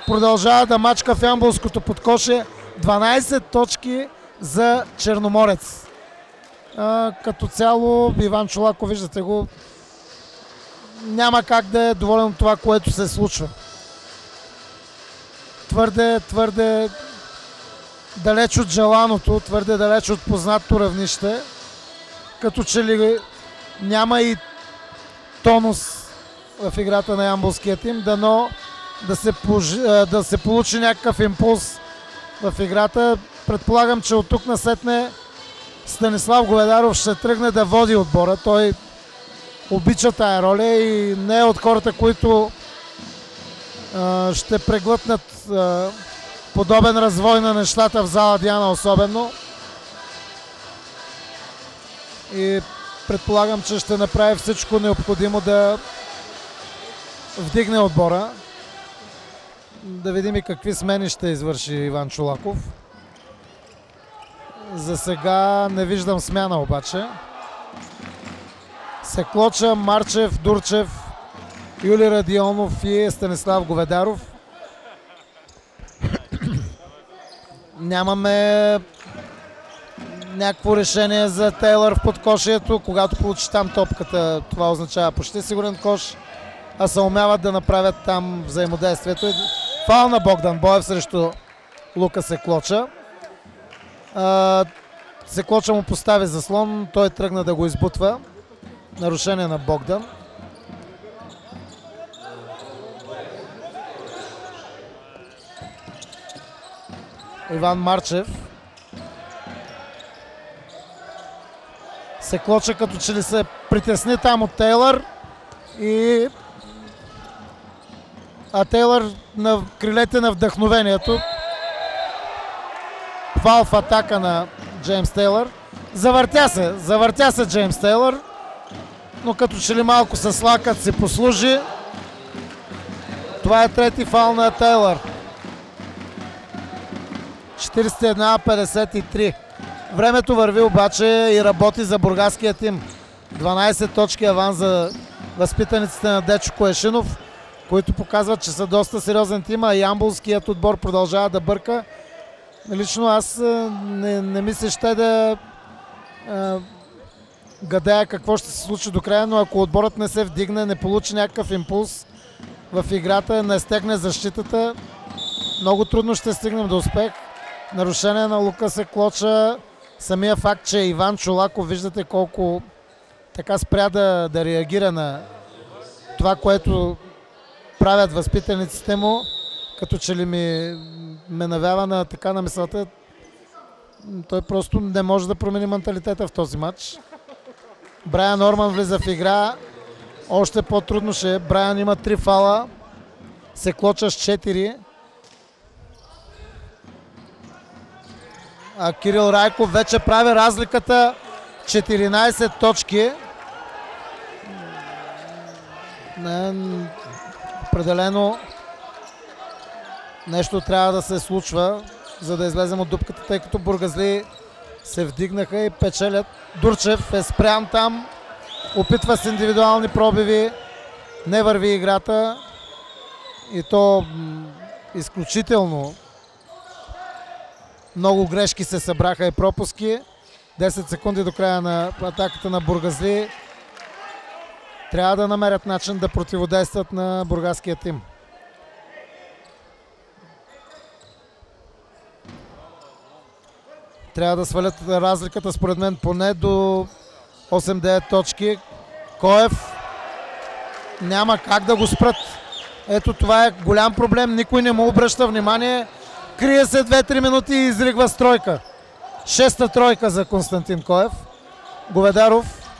продължава да мачка в ямболското подкоше. 12 точки за Черноморец. Като цяло Иван Чолаков, виждате го, няма как да е доволен от това, което се случва. твърде далеч от желаното, твърде далеч от познатото равнище. Като че ли няма и тонус в играта на ямболския тим, дано да се получи някакъв импулс в играта. Предполагам, че от тук насетне Станислав Говедаров ще тръгне да води отбора. Той обича тая роля и не е от хората, които ще преглътнат подобен развой на нещата в зала Диана особено. И предполагам, че ще направи всичко необходимо да вдигне отбора. Да видим и какви смени ще извърши Иван Чолаков. За сега не виждам смяна обаче. Секлоча, Марчев, Дурчев, Юли Радионов и Станислав Говедаров. Нямаме някакво решение за Тейлър в подкошието. Когато получи там топката, това означава почти сигурен кош. А се умяват да направят там взаимодействието. Фаул на Богдан Боев срещу Лука Секлоча. Секлоча му постави заслон, той тръгна да го избутва. Нарушение на Богдан. Иван Марчев. Секлоча като че ли се притесни там от Тейлър. А Тейлър на крилете на вдъхновението. Фаул в атака на Джеймс Тейлър. Завъртя се Джеймс Тейлър, но като че ли малко с лакът си послужи. Това е трети фаул на Тейлър. 41-53. Времето върви обаче и работи за бургаския тим. 12 точки аванс за възпитаниците на Дечо Коешинов, които показват, че са доста сериозен тим, а ямболският отбор продължава да бърка. Лично аз не мисля ще да гадая какво ще се случи до края, но ако отборът не се вдигне, не получи някакъв импулс в играта, не стегне защитата, много трудно ще стигнем до успех. Нарушение на Лука Секлоча. Самия факт, че Иван Чолаков, виждате колко така спря да реагира на това, което правят възпитаниците му, като че ли ме навява на мисълта. Той просто не може да промени менталитета в този матч. Брайан Орман влиза в игра. Още по-трудно ще е. Брайан има 3 фала. Секлоча с 4. А Кирил Райков вече прави разликата. 14 точки. Определено нещо трябва да се случва, за да излезем от дупката, тъй като бургазли се вдигнаха и печелят. Дурчев е спрян там. Опитва с индивидуални пробиви. Не върви играта. И то изключително много грешки се събраха и пропуски. 10 секунди до края на атаката на бургазли. Трябва да намерят начин да противодействат на бургаския тим. Трябва да свалят разликата според мен поне до 8-9 точки. Коев няма как да го спрат. Ето това е голям проблем. Никой не му обръща внимание. Крие се 2-3 минути и изригва с тройка. 6-та тройка за Константин Коев. Говедаров.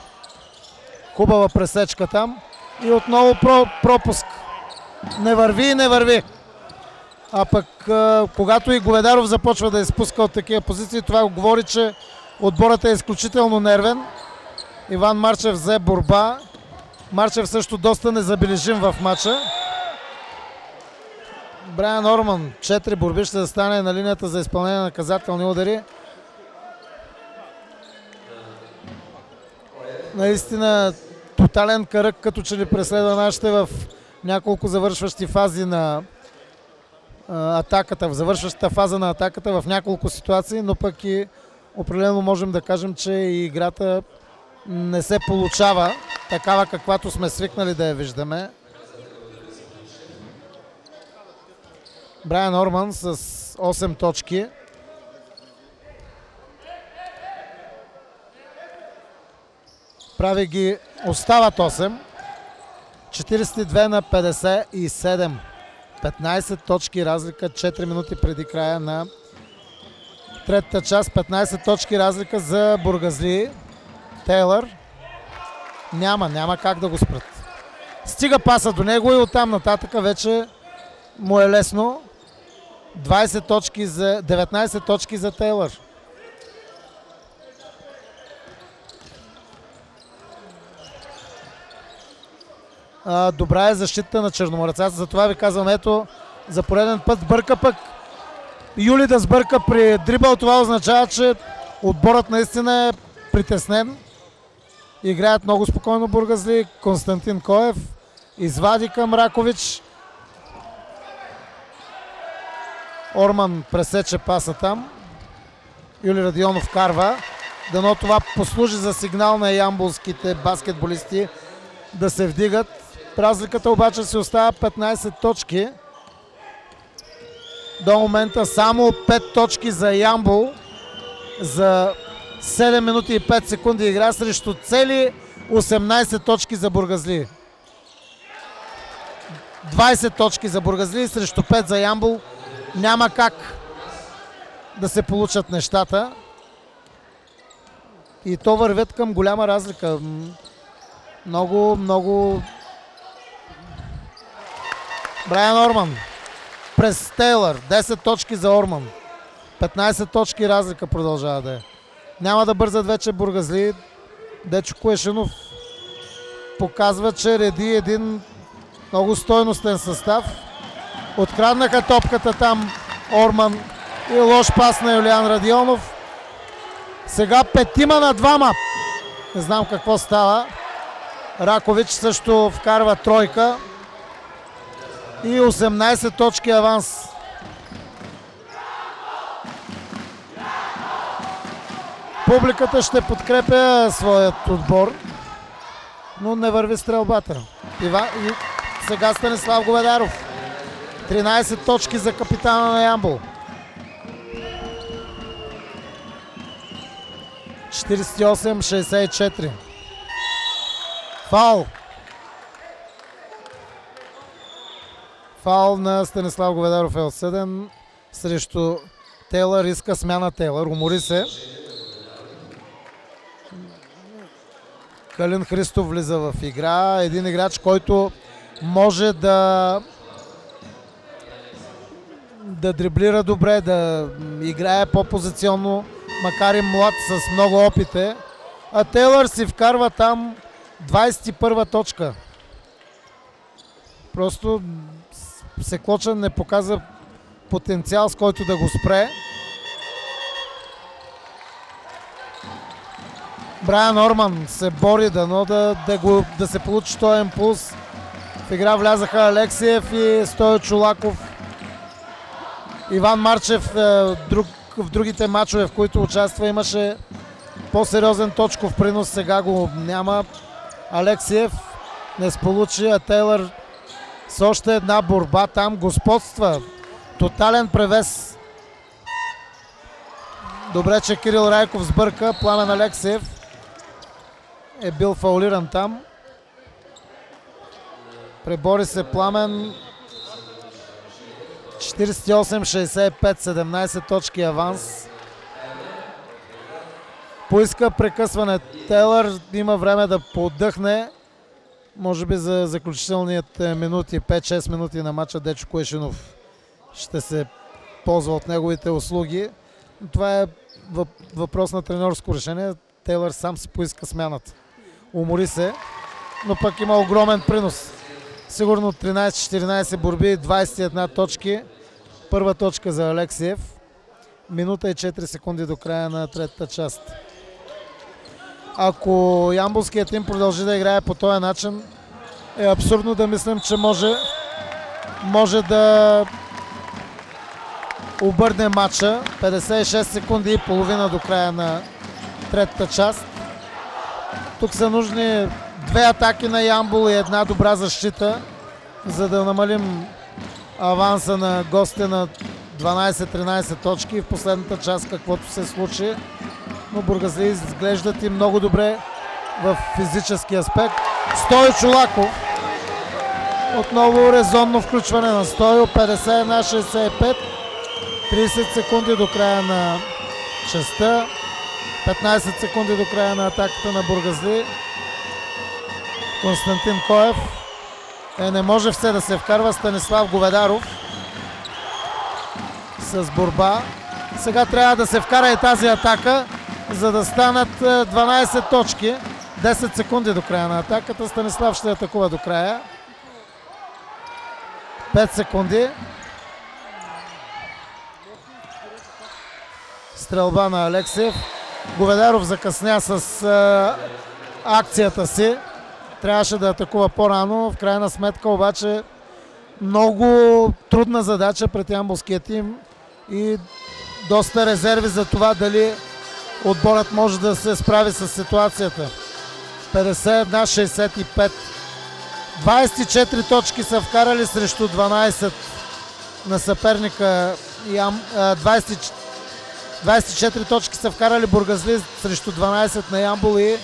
Хубава пресечка там. И отново пропуск. Не върви. А пък когато и Говедаров започва да изпуска от такива позиции, това говори, че отборът е изключително нервен. Иван Марчев взе борба. Марчев също доста незабележим в матча. Брайан Орман, 4 борби, ще застане на линията за изпълнение на наказателни удари. Наистина тотален кръг, като че ли преследва нашите в няколко завършващи фази на атаката, в завършващата фаза на атаката в няколко ситуации, но пък и определено можем да кажем, че и играта не се получава такава, каквато сме свикнали да я виждаме. Брайан Орман с 8 точки. Прави ги, остават 8. 42 на 57. 15 точки разлика, 4 минути преди края на третата част. 15 точки разлика за бургазли. Тейлър. Няма как да го спрат. Стига паса до него и оттам нататък вече му е лесно. 19 точки за Тейлър. Добра е защита на черноморецата, затова ви казвам, ето за пореден път бърка пък Юли да сбърка при дрибъл. Това означава, че отборът наистина е притеснен. Играят много спокойно бургазли. Константин Коев извади към Ракович. Орман пресече паса там. Юли Радионов карва. Дано това послужи за сигнал на ямболските баскетболисти да се вдигат. Разликата обаче се остава 15 точки. До момента само 5 точки за Ямбол. За 7 минути и 5 секунди игра срещу цели 18 точки за бургазли. 20 точки за бургазли срещу 5 за Ямбол. Няма как да се получат нещата. И то вървят към голяма разлика. Много... Брайан Орман през Тейлър. 10 точки за Орман. 15 точки разлика продължава да е. Няма да бързат вече бургазли. Дечо Коешинов показва, че реди един много стойностен състав. Откраднаха топката там Орман и лош пас на Юлиан Радионов. Сега 5 на 2. Не знам какво става. Ракович също вкарва тройка. И 18 точки аванс. Публиката ще подкрепя своят отбор, но не върви стрелбата. И сега Станислав Говедаров. 13 точки за капитана на Ямбол. 48-64. Фаул. Фаул на Станислав Говедаров е осъден срещу Тейлър. Иска смяна Тейлър. Умори се. Калин Христов влиза в игра. Един играч, който може да дриблира добре, да играе по-позиционно, макар и млад с много опите. А Тейлър си вкарва там 21-а точка. Просто Секлочен не показа потенциал, с който да го спре. Брайан Орман се бори дано да се получи този импулс. В игра влязаха Алексиев и Стойо Чолаков. Иван Марчев в другите матчове, в които участва, имаше по-сериозен точков принос. Сега го няма. Алексиев не сполучи, а Тейлър с още една борба там господства. Тотален превес. Добре, че Кирил Райков сбърка. Пламен Алексиев е бил фаулиран там. Пребори се Пламен. 48-65, 17 точки аванс. Поиска прекъсване. Тейлър има време да поотдъхне. Може би за заключителният минути, 5-6 минути на матча Дечо Коешинов ще се ползва от неговите услуги. Това е въпрос на тренерско решение. Тейлър сам си поиска смяната. Умори се, но пък има огромен принос. Сигурно 13-14 борби, 21 точки. Първа точка за Алексиев. Минута и 4 секунди до края на третата част. Ако ямболският тим продължи да играе по този начин, е абсурдно да мислим, че може да обърне матча. 56 секунди и половина до края на третата част. Тук са нужни 2 атаки на Ямбол и една добра защита, за да намалим аванса на гостите на 12-13 точки в последната част, каквото се случи. Но бургазли изглеждат и много добре в физически аспект. Стойо Чолаков. Отново резонно включване на Стойо. 51-65. 30 секунди до края на частта. 15 секунди до края на атаката на бургазли. Константин Коев. Не може все да се вкарва. Станислав Говедаров с борба. Сега трябва да се вкара и тази атака, за да станат 12 точки. 10 секунди до края на атаката. Станислав ще атакува до края. 5 секунди. Стрелба на Алексиев. Говедаров закъсня с акцията си. Трябваше да атакува по-рано. В крайна сметка обаче много трудна задача пред ямболския тим и доста резерви за това дали отборът може да се справи с ситуацията. 51-65. 24 точки са вкарали срещу 12 на съперника. 24 точки са вкарали бургазли срещу 12 на Ямбол и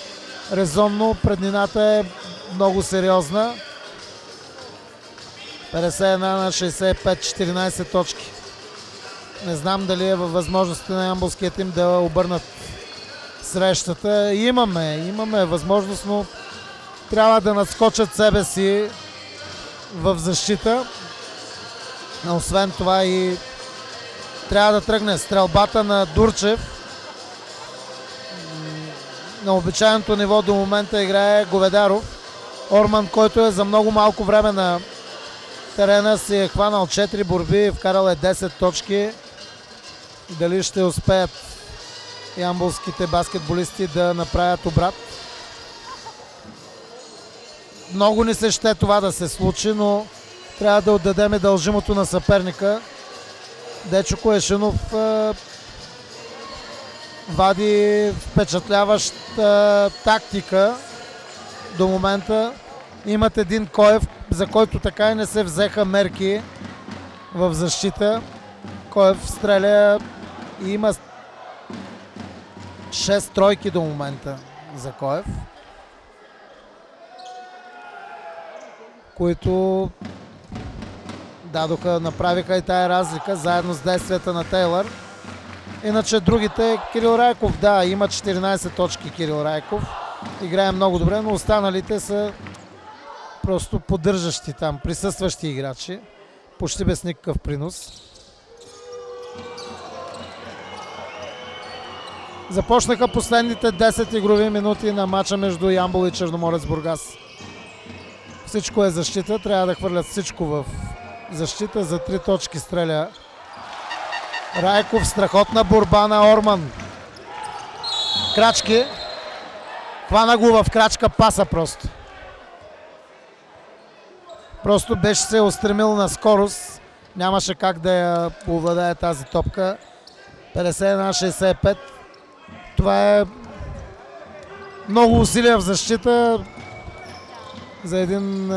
резонно преднината е много сериозна. 51-65, 14 точки. Не знам дали е във възможността на ямболския тим да обърнат срещата. Имаме възможност, но трябва да надскочат себе си в защита. Освен това и трябва да тръгне стрелбата на Дурчев. На обичайното ниво до момента играе Говедаров. Орман, който е за много малко време на терена, си е хванал 4 борби, вкарал е 10 точки. Дали ще успеят ямболските баскетболисти да направят обрат? Много ни се ще това да се случи, но трябва да отдадем дължимото на съперника. Дечо Коешинов вади впечатляваща тактика до момента. Имат един Коев, за който така и не се взеха мерки в защита. Коев стреля и има 6 тройки до момента за Коев, които направиха и тая разлика заедно с действията на Тейлър. Иначе другите, Кирил Райков, има 14 точки Кирил Райков. Играе много добре, но останалите са просто поддържащи там, присъстващи играчи. Почти без никакъв принос. Започнаха последните 10 игрови минути на матча между Ямбол и Черноморец Бургас. Всичко е защита, трябва да хвърлят всичко в защита. За 3 точки стреля Райков. Страхотна борба на Орман. Крачки. Хвана го в крачка, паса просто. Просто беше се устремил на скорост. Нямаше как да я овладее тази топка. 51-65. Това е много усилия в защита за един...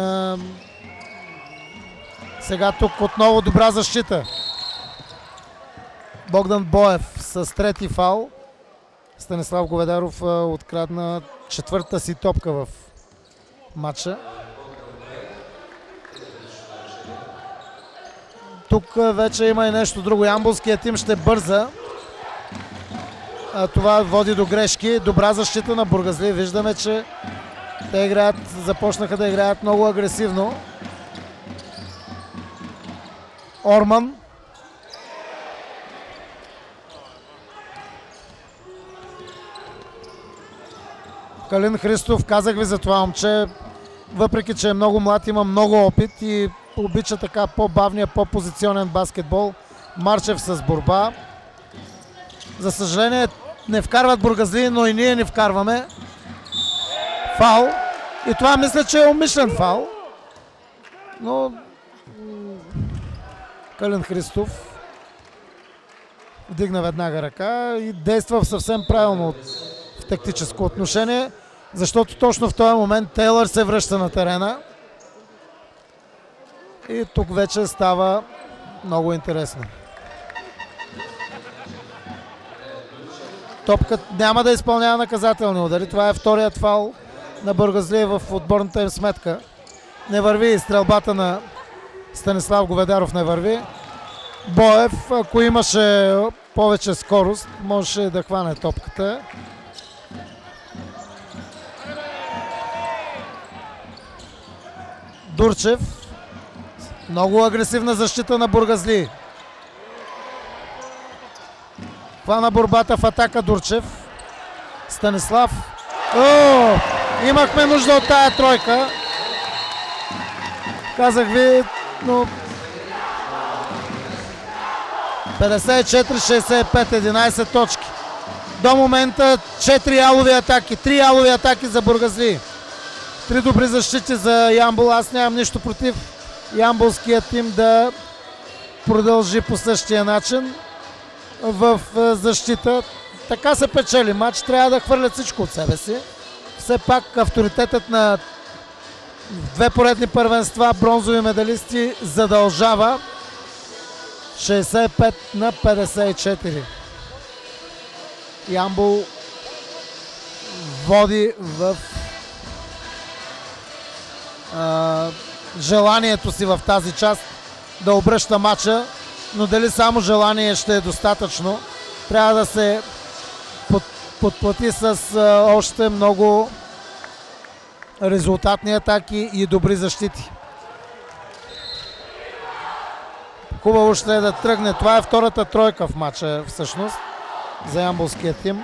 Сега тук отново добра защита. Богдан Боев с трети фал. Станислав Говедаров открадна 4-та си топка в матча. Тук вече има и нещо друго. Ямболският тим ще бърза. Това води до грешки. Добра защита на бургазли. Виждаме, че те започнаха да играят много агресивно. Орман. Калин Христов, казах ви за това момче, въпреки че е много млад, има много опит и обича така по-бавния, по-позиционен баскетбол. Марчев с борба. За съжаление не вкарват бургазли, но и ние не вкарваме. Фал. И това мисля, че е умишлен фал. Но Калин Христов вдигна веднага ръка и действа съвсем правилно в тактическо отношение, защото точно в този момент Тейлър се връща на терена. И тук вече става много интересно. Топката няма да изпълнява наказателни удари. Това е вторият фал на Бургазлиев в отборната им сметка. Не върви стрелбата на Станислав Говедаров, не върви. Боев, ако имаше повече скорост, можеше да хване топката. Дурчев. Много агресивна защита на Бургазли. Хвана борбата в атака Дурчев. Станислав. Имахме нужда от тая тройка. Казах ви, но 54-65, 11 точки. До момента 4 ялови атаки, 3 ялови атаки за Бургазли. 3 добри защити за Ямбол. Аз нямам нищо против ямболският тим да продължи по същия начин в защита. Така се печели матч, трябва да хвърлят всичко от себе си. Все пак авторитетът на две поредни първенства, бронзови медалисти, задължава. 65-54. Ямбол води в желанието си в тази част да обръща матча, но дали само желание ще е достатъчно. Трябва да се подплати с още много резултатни атаки и добри защити. Хубаво ще е да тръгне. Това е втората тройка в матча всъщност за ямболския тим.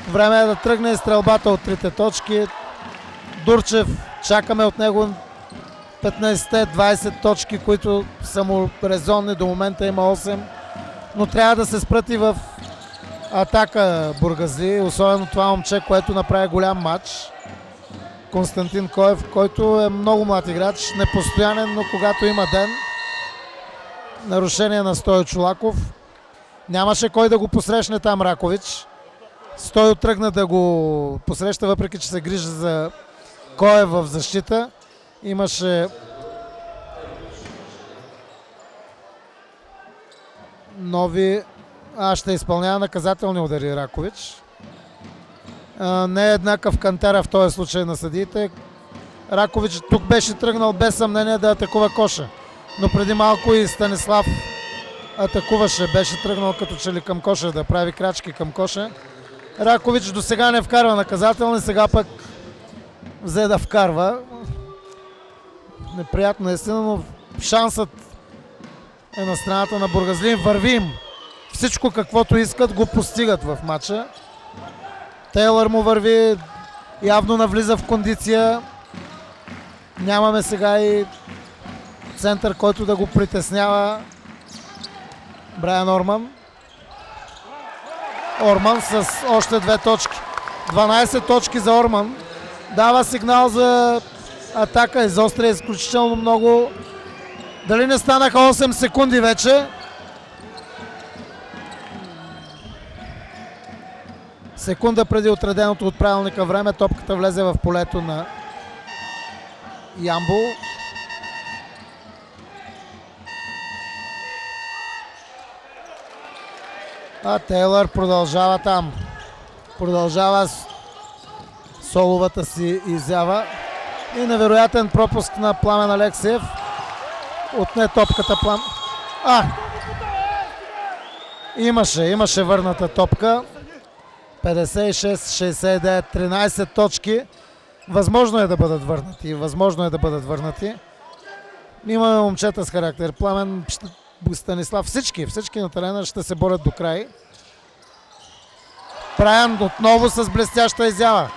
Време е да тръгне стрелбата от трите точки. Дурчев, чакаме от него 15-20 точки, които са му резонни. До момента има 8. Но трябва да се спрати в атака Бургазли. Особено това момче, което направи голям матч. Константин Коев, който е много млад играч, непостоянен, но когато има ден. Нарушение на Стойо Чолаков. Нямаше кой да го посрещне там Ракович. Стойо тръгна да го посреща, въпреки че се грижи за Коев в защита. Имаше нови... ще изпълнява наказателни удари Ракович. Не е еднакъв кантера в този случай на съдиите. Ракович тук беше тръгнал без съмнение да атакува коша. Но преди малко и Станислав атакуваше. Беше тръгнал като че ли към коша, да прави крачки към коша. Ракович до сега не вкарва наказателни, сега пък взе да вкарва. Неприятно естествено, но шансът е на страната на Бургазли. Вървим. Всичко каквото искат го постигат в матча. Тейлър му върви, явно навлиза в кондиция. Нямаме сега и център, който да го притеснява. Брайан Орман. Орман с още 2 точки. 12 точки за Орман. Дава сигнал за атака. Изостря изключително много. Дали не станаха 8 секунди вече? Секунда преди отреденото от правилника време топката влезе в полето на Ямбол. А Тейлър продължава там. Продължава соловата си изява. И невероятен пропуск на Пламен Алексиев. Отне топката Имаше върната топка. 56-69, 13 точки. Възможно е да бъдат върнати. Имаме момчета с характер. Пламен, Станислав, всички на терена ще се борят до край. Брайан отново с блестяща изява.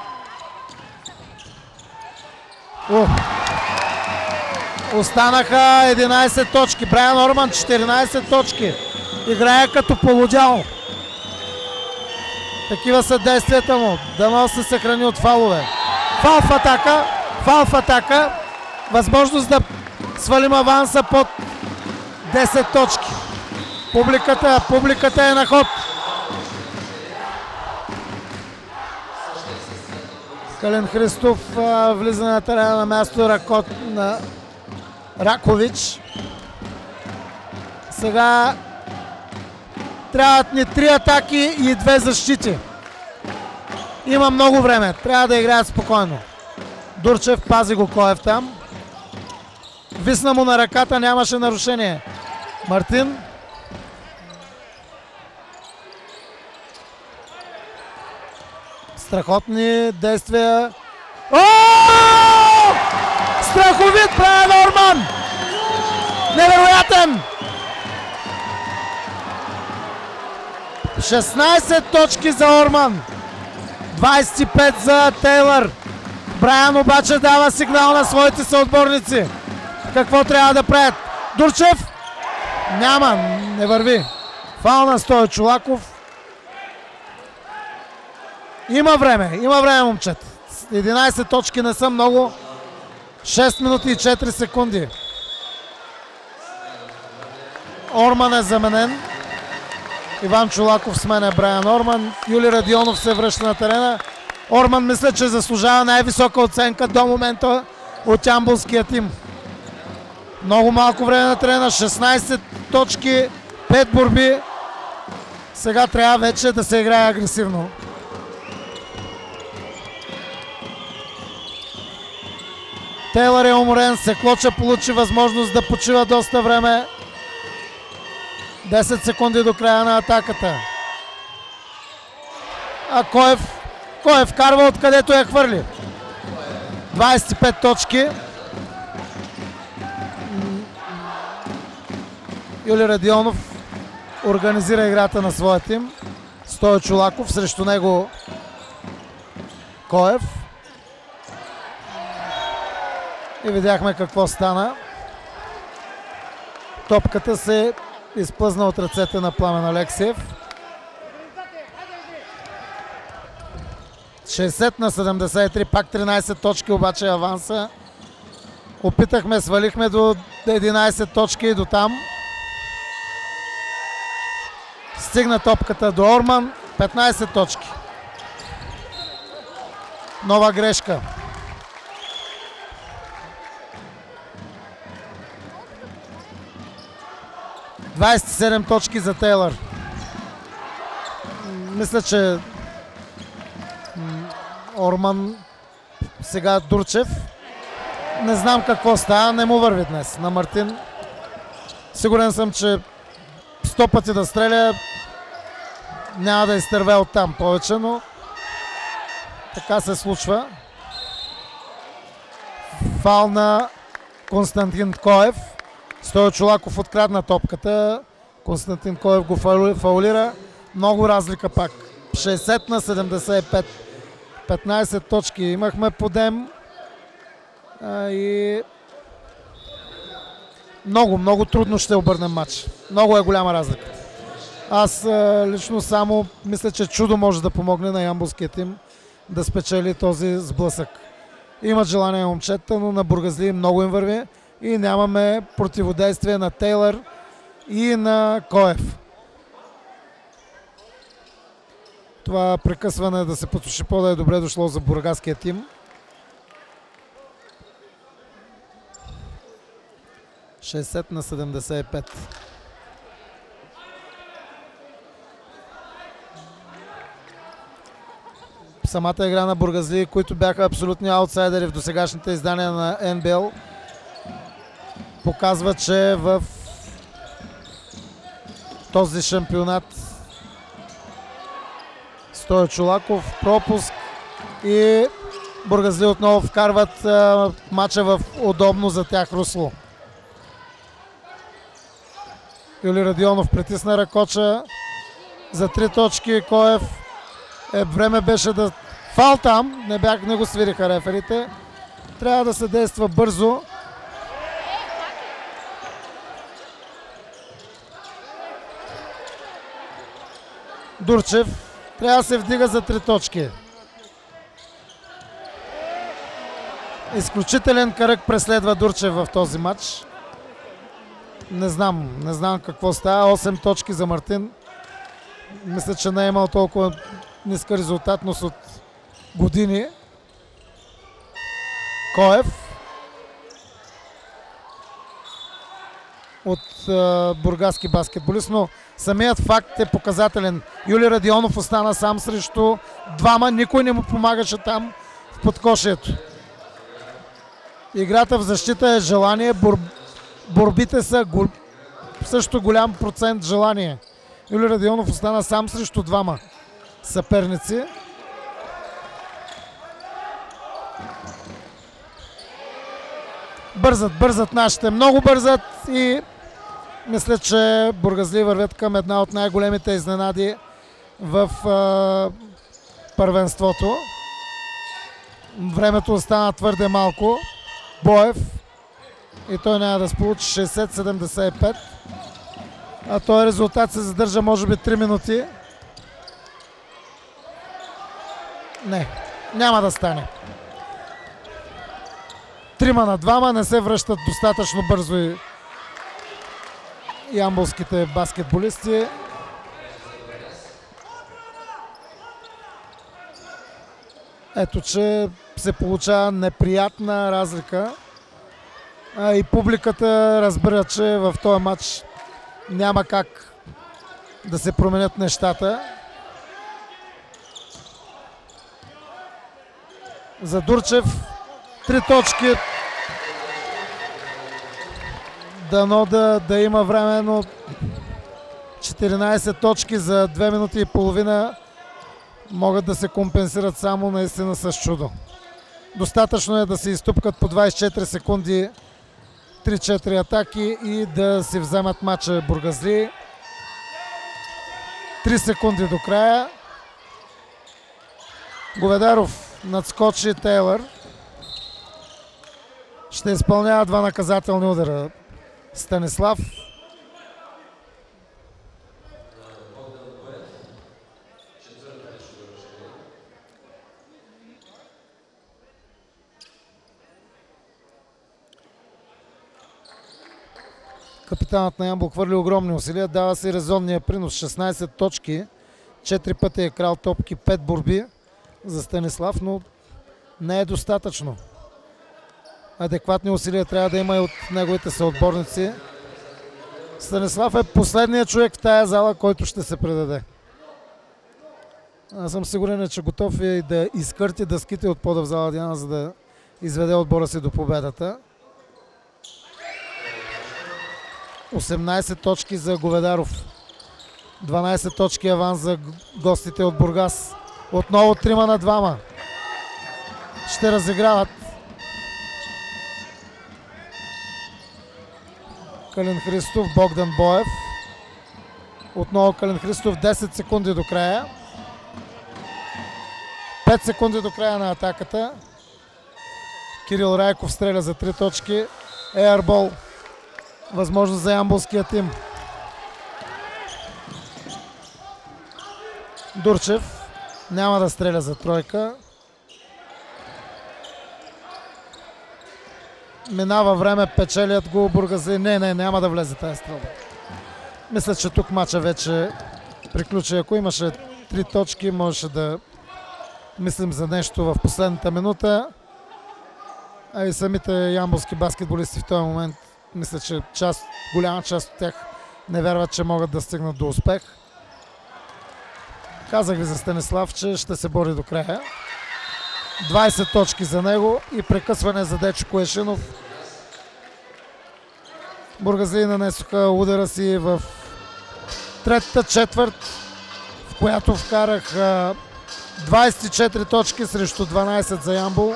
Останаха 11 точки. Брайан Орман 14 точки. Играе като полудял. Такива са действията му. Дано се съхрани от фалове. Фал в атака. Възможност да свалим аванса под 10 точки. Публиката е на ход. Калин Христов влиза на терена на място на Ракович. Сега трябват ни 3 атаки и 2 защити. Има много време. Трябва да играят спокойно. Дурчев, пази го Коев там. Висна му на ръката, нямаше нарушение. Мартин. Страхотни действия. Страховит Брайан Орман! Невероятен! 16 точки за Орман. 25 за Тейлър. Брайан обаче дава сигнал на своите съотборници. Какво трябва да правят? Дурчев? Няма, не върви. Фаул на Стою Чолаков. Има време, момчета. 11 точки не са много. 6 минути и 4 секунди. Орман е заменен. Иван Чолаков сменя Брайан Орман. Юли Радионов се връща на терена. Орман мисля, че заслужава най-висока оценка до момента от ямболския тим. Много малко време на терена. 16 точки, 5 борби. Сега трябва вече да се играе агресивно. Тейлър е уморен. Секлоча получи възможност да почива доста време. 10 секунди до края на атаката. А Коев карва откъдето я хвърли. 25 точки. Юли Радионов организира играта на своя тим. Стою Чолаков, срещу него Коев. И видяхме какво стана. Топката се изплъзна от ръцете на Пламен Алексиев. 60-73, пак 13 точки обаче аванса. Опитахме, свалихме до 11 точки и до там. Стигна топката до Орман, 15 точки. Нова грешка. – 27 точки за Тейлър. Мисля, че Орман, сега Дурчев. Не знам какво става, не му върви днес на Мартин. Сигурен съм, че 100 пъти да стреля няма да изтърве оттам повече, но така се случва. Фаул на Константин Коев. Стою Чолаков открадна топката. Константин Коев го фаулира. Много разлика пак. 60-75. 15 точки. Имахме подем. И много трудно ще обърнем матч. Много е голяма разлика. Аз лично само мисля, че чудо може да помогне на ямболския тим да спечели този сблъсък. Имат желание момчета, но на бургазли много им върви и нямаме противодействие на Тейлър и на Коев. Това прекъсване да се потуши по-да е добре дошло за бургаския тим. 60-75. Самата игра на бургазли, които бяха абсолютни аутсайдери в досегашните издания на НБЛ, показва, че в този шампионат Стою Чолаков, пропуск и бургазли отново вкарват матча в удобно за тях русло. Юли Радионов притисна ръкоча за 3 точки. Коев време беше да фал там. Не го свириха реферите. Трябва да се действа бързо. Дурчев трябва да се вдига за 3 точки. Изключителен кръг преследва Дурчев в този матч. Не знам какво става. 8 точки за Мартин. Мисля, че не е имал толкова ниска резултатност от години. Коев. от бургаски баскетболист, но самият факт е показателен. Юли Радионов остана сам срещу двама, никой не му помагаше там в подкошието. Играта в защита е желание, борбите са също голям процент желание. Юли Радионов остана сам срещу двама съперници. Бързат нашите, много бързат и мисля, че бургазли вървят към една от най-големите изненади в първенството. Времето остана твърде малко. Боев и той няма да сполучи 60-75. А този резултат се задържа може би 3 минути. Не, няма да стане. 3-2 не се връщат достатъчно бързо и ямболските баскетболисти. Ето, че се получава неприятна разлика. И публиката разбира, че в този матч няма как да се променят нещата. За Дурчев 3 точки. Дано да има време, но 14 точки за 2 минути и половина могат да се компенсират само наистина с чудо. Достатъчно е да се изтупкат по 24 секунди 3-4 атаки и да си вземат матча бургазли. 3 секунди до края. Говедаров надскочи Тейлър. Ще изпълнява 2 наказателни удара Станислав. Капитанът на Ямбол хвърли огромни усилия, дава си резонния принос. 16 точки, 4 пъти е крал топки, 5 борби за Станислав, но не е достатъчно. Адекватни усилия трябва да има и от неговите съотборници. Станислав е последният човек в тая зала, който ще се предаде. Аз съм сигурен, че готов е и да изкърти дъските от пода в зала Диана, за да изведе отбора си до победата. 18 точки за Говедаров. 12 точки аванс за гостите от Бургас. Отново 3-2. Ще разиграват. Калин Христов, Богдан Боев. Отново Калин Христов, 10 секунди до края. 5 секунди до края на атаката. Кирил Райков стреля за 3 точки. Еърбол. Възможност за ямболския тим. Дурчев няма да стреля за тройка. Минава време, печелят го бургазли. Не, няма да влезе тази стрелба. Мисля, че тук матча вече приключи. Ако имаше 3 точки, можеше да мислим за нещо в последната минута. А и самите ямболски баскетболисти в този момент, мисля, че голяма част от тях не вярват, че могат да стигнат до успех. Казах ви за Станислав, че ще се бори до края. 20 точки за него и прекъсване за Дечо Коешинов. Бургазли нанесоха удара си в третата четвърт, в която вкараха 24 точки срещу 12 за Ямбол.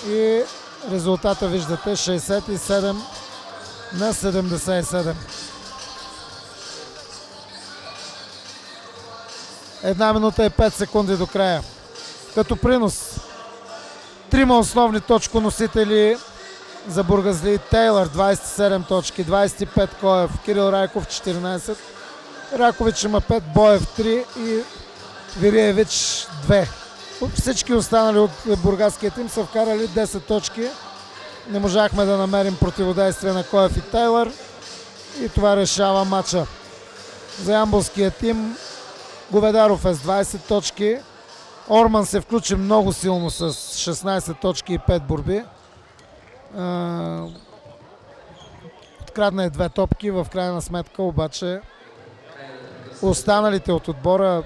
И резултата виждате, 67-77. 1 минута и 5 секунди до края. Като принос 3 основни точконосители за бургазли. Тейлър 27 точки, 25 Коев, Кирил Райков 14, Ракович има 5, Боев 3 и Вириевич 2. Всички останали от бургаския тим са вкарали 10 точки. Не можахме да намерим противодействие на Коев и Тейлър и това решава матча. За ямболския тим Говедаров е с 20 точки. Орман се включи много силно с 16 точки и 5 борби. открадна и 2 топки. В крайна сметка обаче останалите от отбора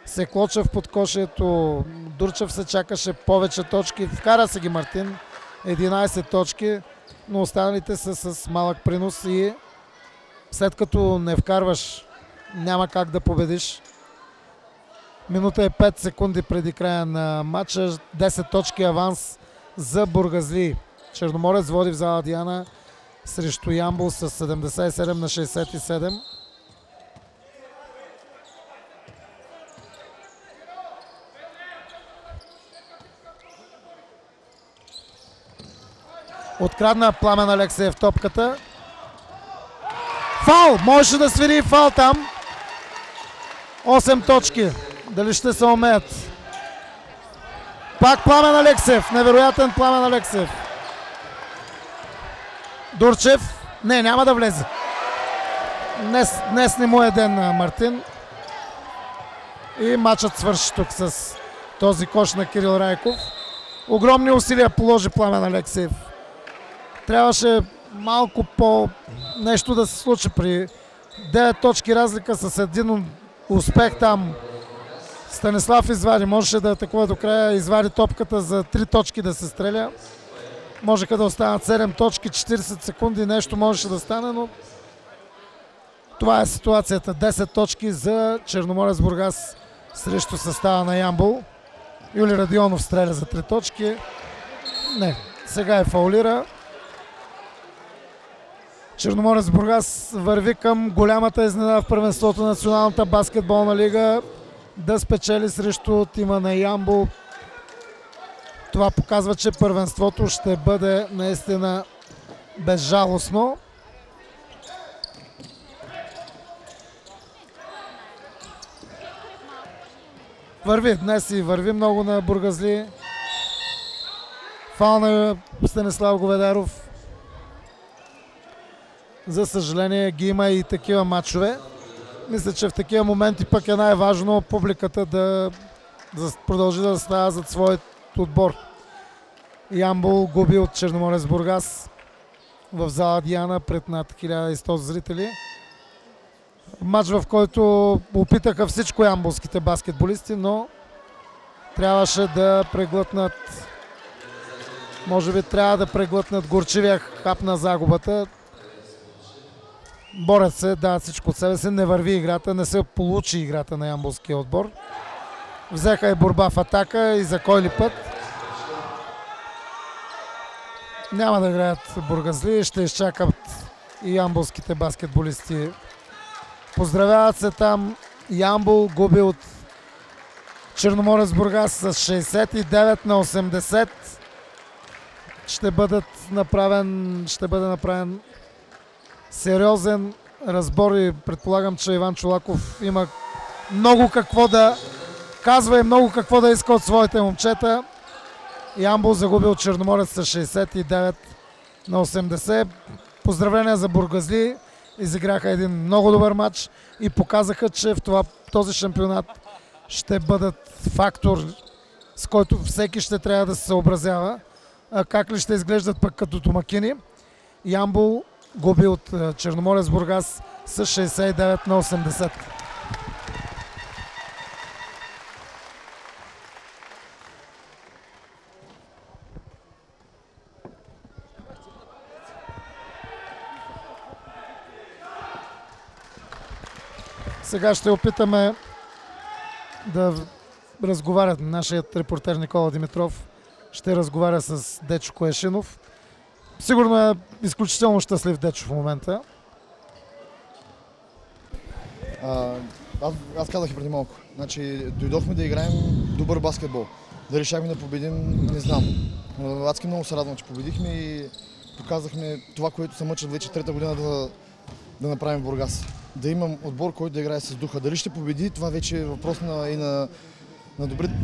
се клоча в подкошието. Дурчев се чакаше повече точки. Вкара се ги Мартин. 11 точки, но останалите са с малък принос и след като не вкарваш, няма как да победиш. Минута и 5 секунди преди края на матча. 10 точки аванс за Бургазли. Черноморец води в зала Диана срещу Ямбол с 77 на 67. Открадна Пламен Алексеев топката. Фал! Можеше да свири фал там. 8 точки. Дали ще се умеят? Пак Пламен Алексеев. Невероятен Пламен Алексеев. Дурчев. Не, няма да влезе. Днес не му е ден на Мартин. И матчът свърши тук с този кош на Кирил Райков. Огромни усилия положи Пламен Алексеев. Трябваше малко по нещо да се случи при 9 точки разлика с един успех там. Станислав извади, можеше да атакува до края, извади топката за 3 точки да се стреля. Можеха да останат 7 точки, 40 секунди, нещо можеше да стане, но това е ситуацията. 10 точки за Черноморец Бургас срещу състава на Ямбол. Юли Радионов стреля за 3 точки. Не, сега е фаулира. Черноморец Бургас върви към голямата изненада в първенството на Националната баскетболна лига да спечели срещу тима на Ямбол. Това показва, че първенството ще бъде наистина безжалостно. Върви днес и върви много на Бургазли. Фал на Станислав Говедаров. За съжаление ги има и такива матчове. Мисля, че в такива моменти пък е най-важно публиката да продължи да става зад своят отбор. Ямбол губи от Черноморец Бургас в зала Диана пред над 1100 зрители. Матч, в който опитаха всичко ямболските баскетболисти, но трябваше да преглътнат, може би трябва да преглътнат горчивия хап на загубата. Борят се, дават всичко от себе си, не върви играта, не се получи играта на ямболския отбор. Взеха и борба в атака и за кой ли път. Няма да играят Бургазли, ще изчакат и ямболските баскетболисти. Поздравяват се там. Ямбол губи от Черноморец Бургас с 69 на 80. Ще бъде направен сериозен разбор и предполагам, че Иван Чолаков има много какво да казва и много какво да иска от своите момчета. Ямбол загуби от Черноморец с 69 на 80. Поздравления за Бургазли. Изиграха един много добър матч и показаха, че в този шампионат ще бъдат фактор, с който всеки ще трябва да се съобразява. А как ли ще изглеждат пък като домакини? Ямбол губи от Черноморец Бургас с 69 на 80. Сега ще опитаме да разговарят. Нашият репортер Никола Димитров ще разговаря с Дечо Коешинов. Сигурно е изключително щастлив Дечо в момента. Аз казах и преди малко. Значи, дойдохме да играем добър баскетбол. Дали щяхме да победим, не знам. Адски много се радвам, че победихме и показахме това, което се мъчат вече трета година да направим в Бургас. Да имам отбор, който да играе с духа. Дали ще победи, това вече е въпрос на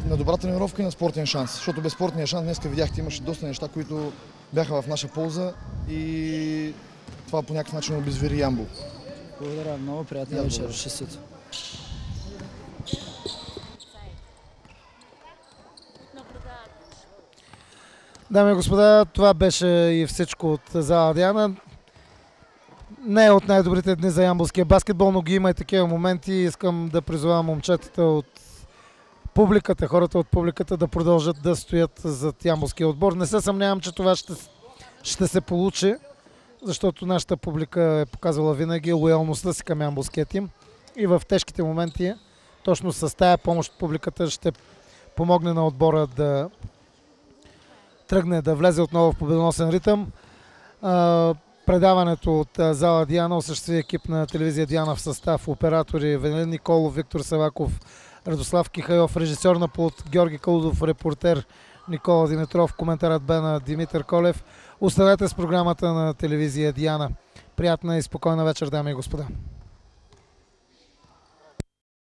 добра тренировка и на спортен шанс. Защото без спортния шанс днеска видяхте, имаше доста неща, които бяха в наша полза и това по някакъв начин обезвери Ямбол. Благодаря, много приятна вечер. Щастито. Дами и господа, това беше и всичко от зала Диана. не е от най-добрите дни за ямболския баскетбол, но ги има и такива моменти. Искам да призовавам момчетата от публиката, хората от публиката да продължат да стоят зад ямболския отбор. Не се съмнявам, че това ще се получи, защото нашата публика е показвала винаги лоялността си към ямболския тим и в тежките моменти точно с тая помощ публиката ще помогне на отбора да тръгне, да влезе отново в победоносен ритъм. Предаването от зала Диана осъществи екип на телевизия Диана в състав оператори Венелин Николов, Виктор Саваков, Радослав Кихайов, режисьор на пулт Георги Калудов, репортер Никола Димитров, коментарът бе на Димитър Колев. Останете с програмата на телевизия Диана. Приятна и спокойна вечер, дами и господа.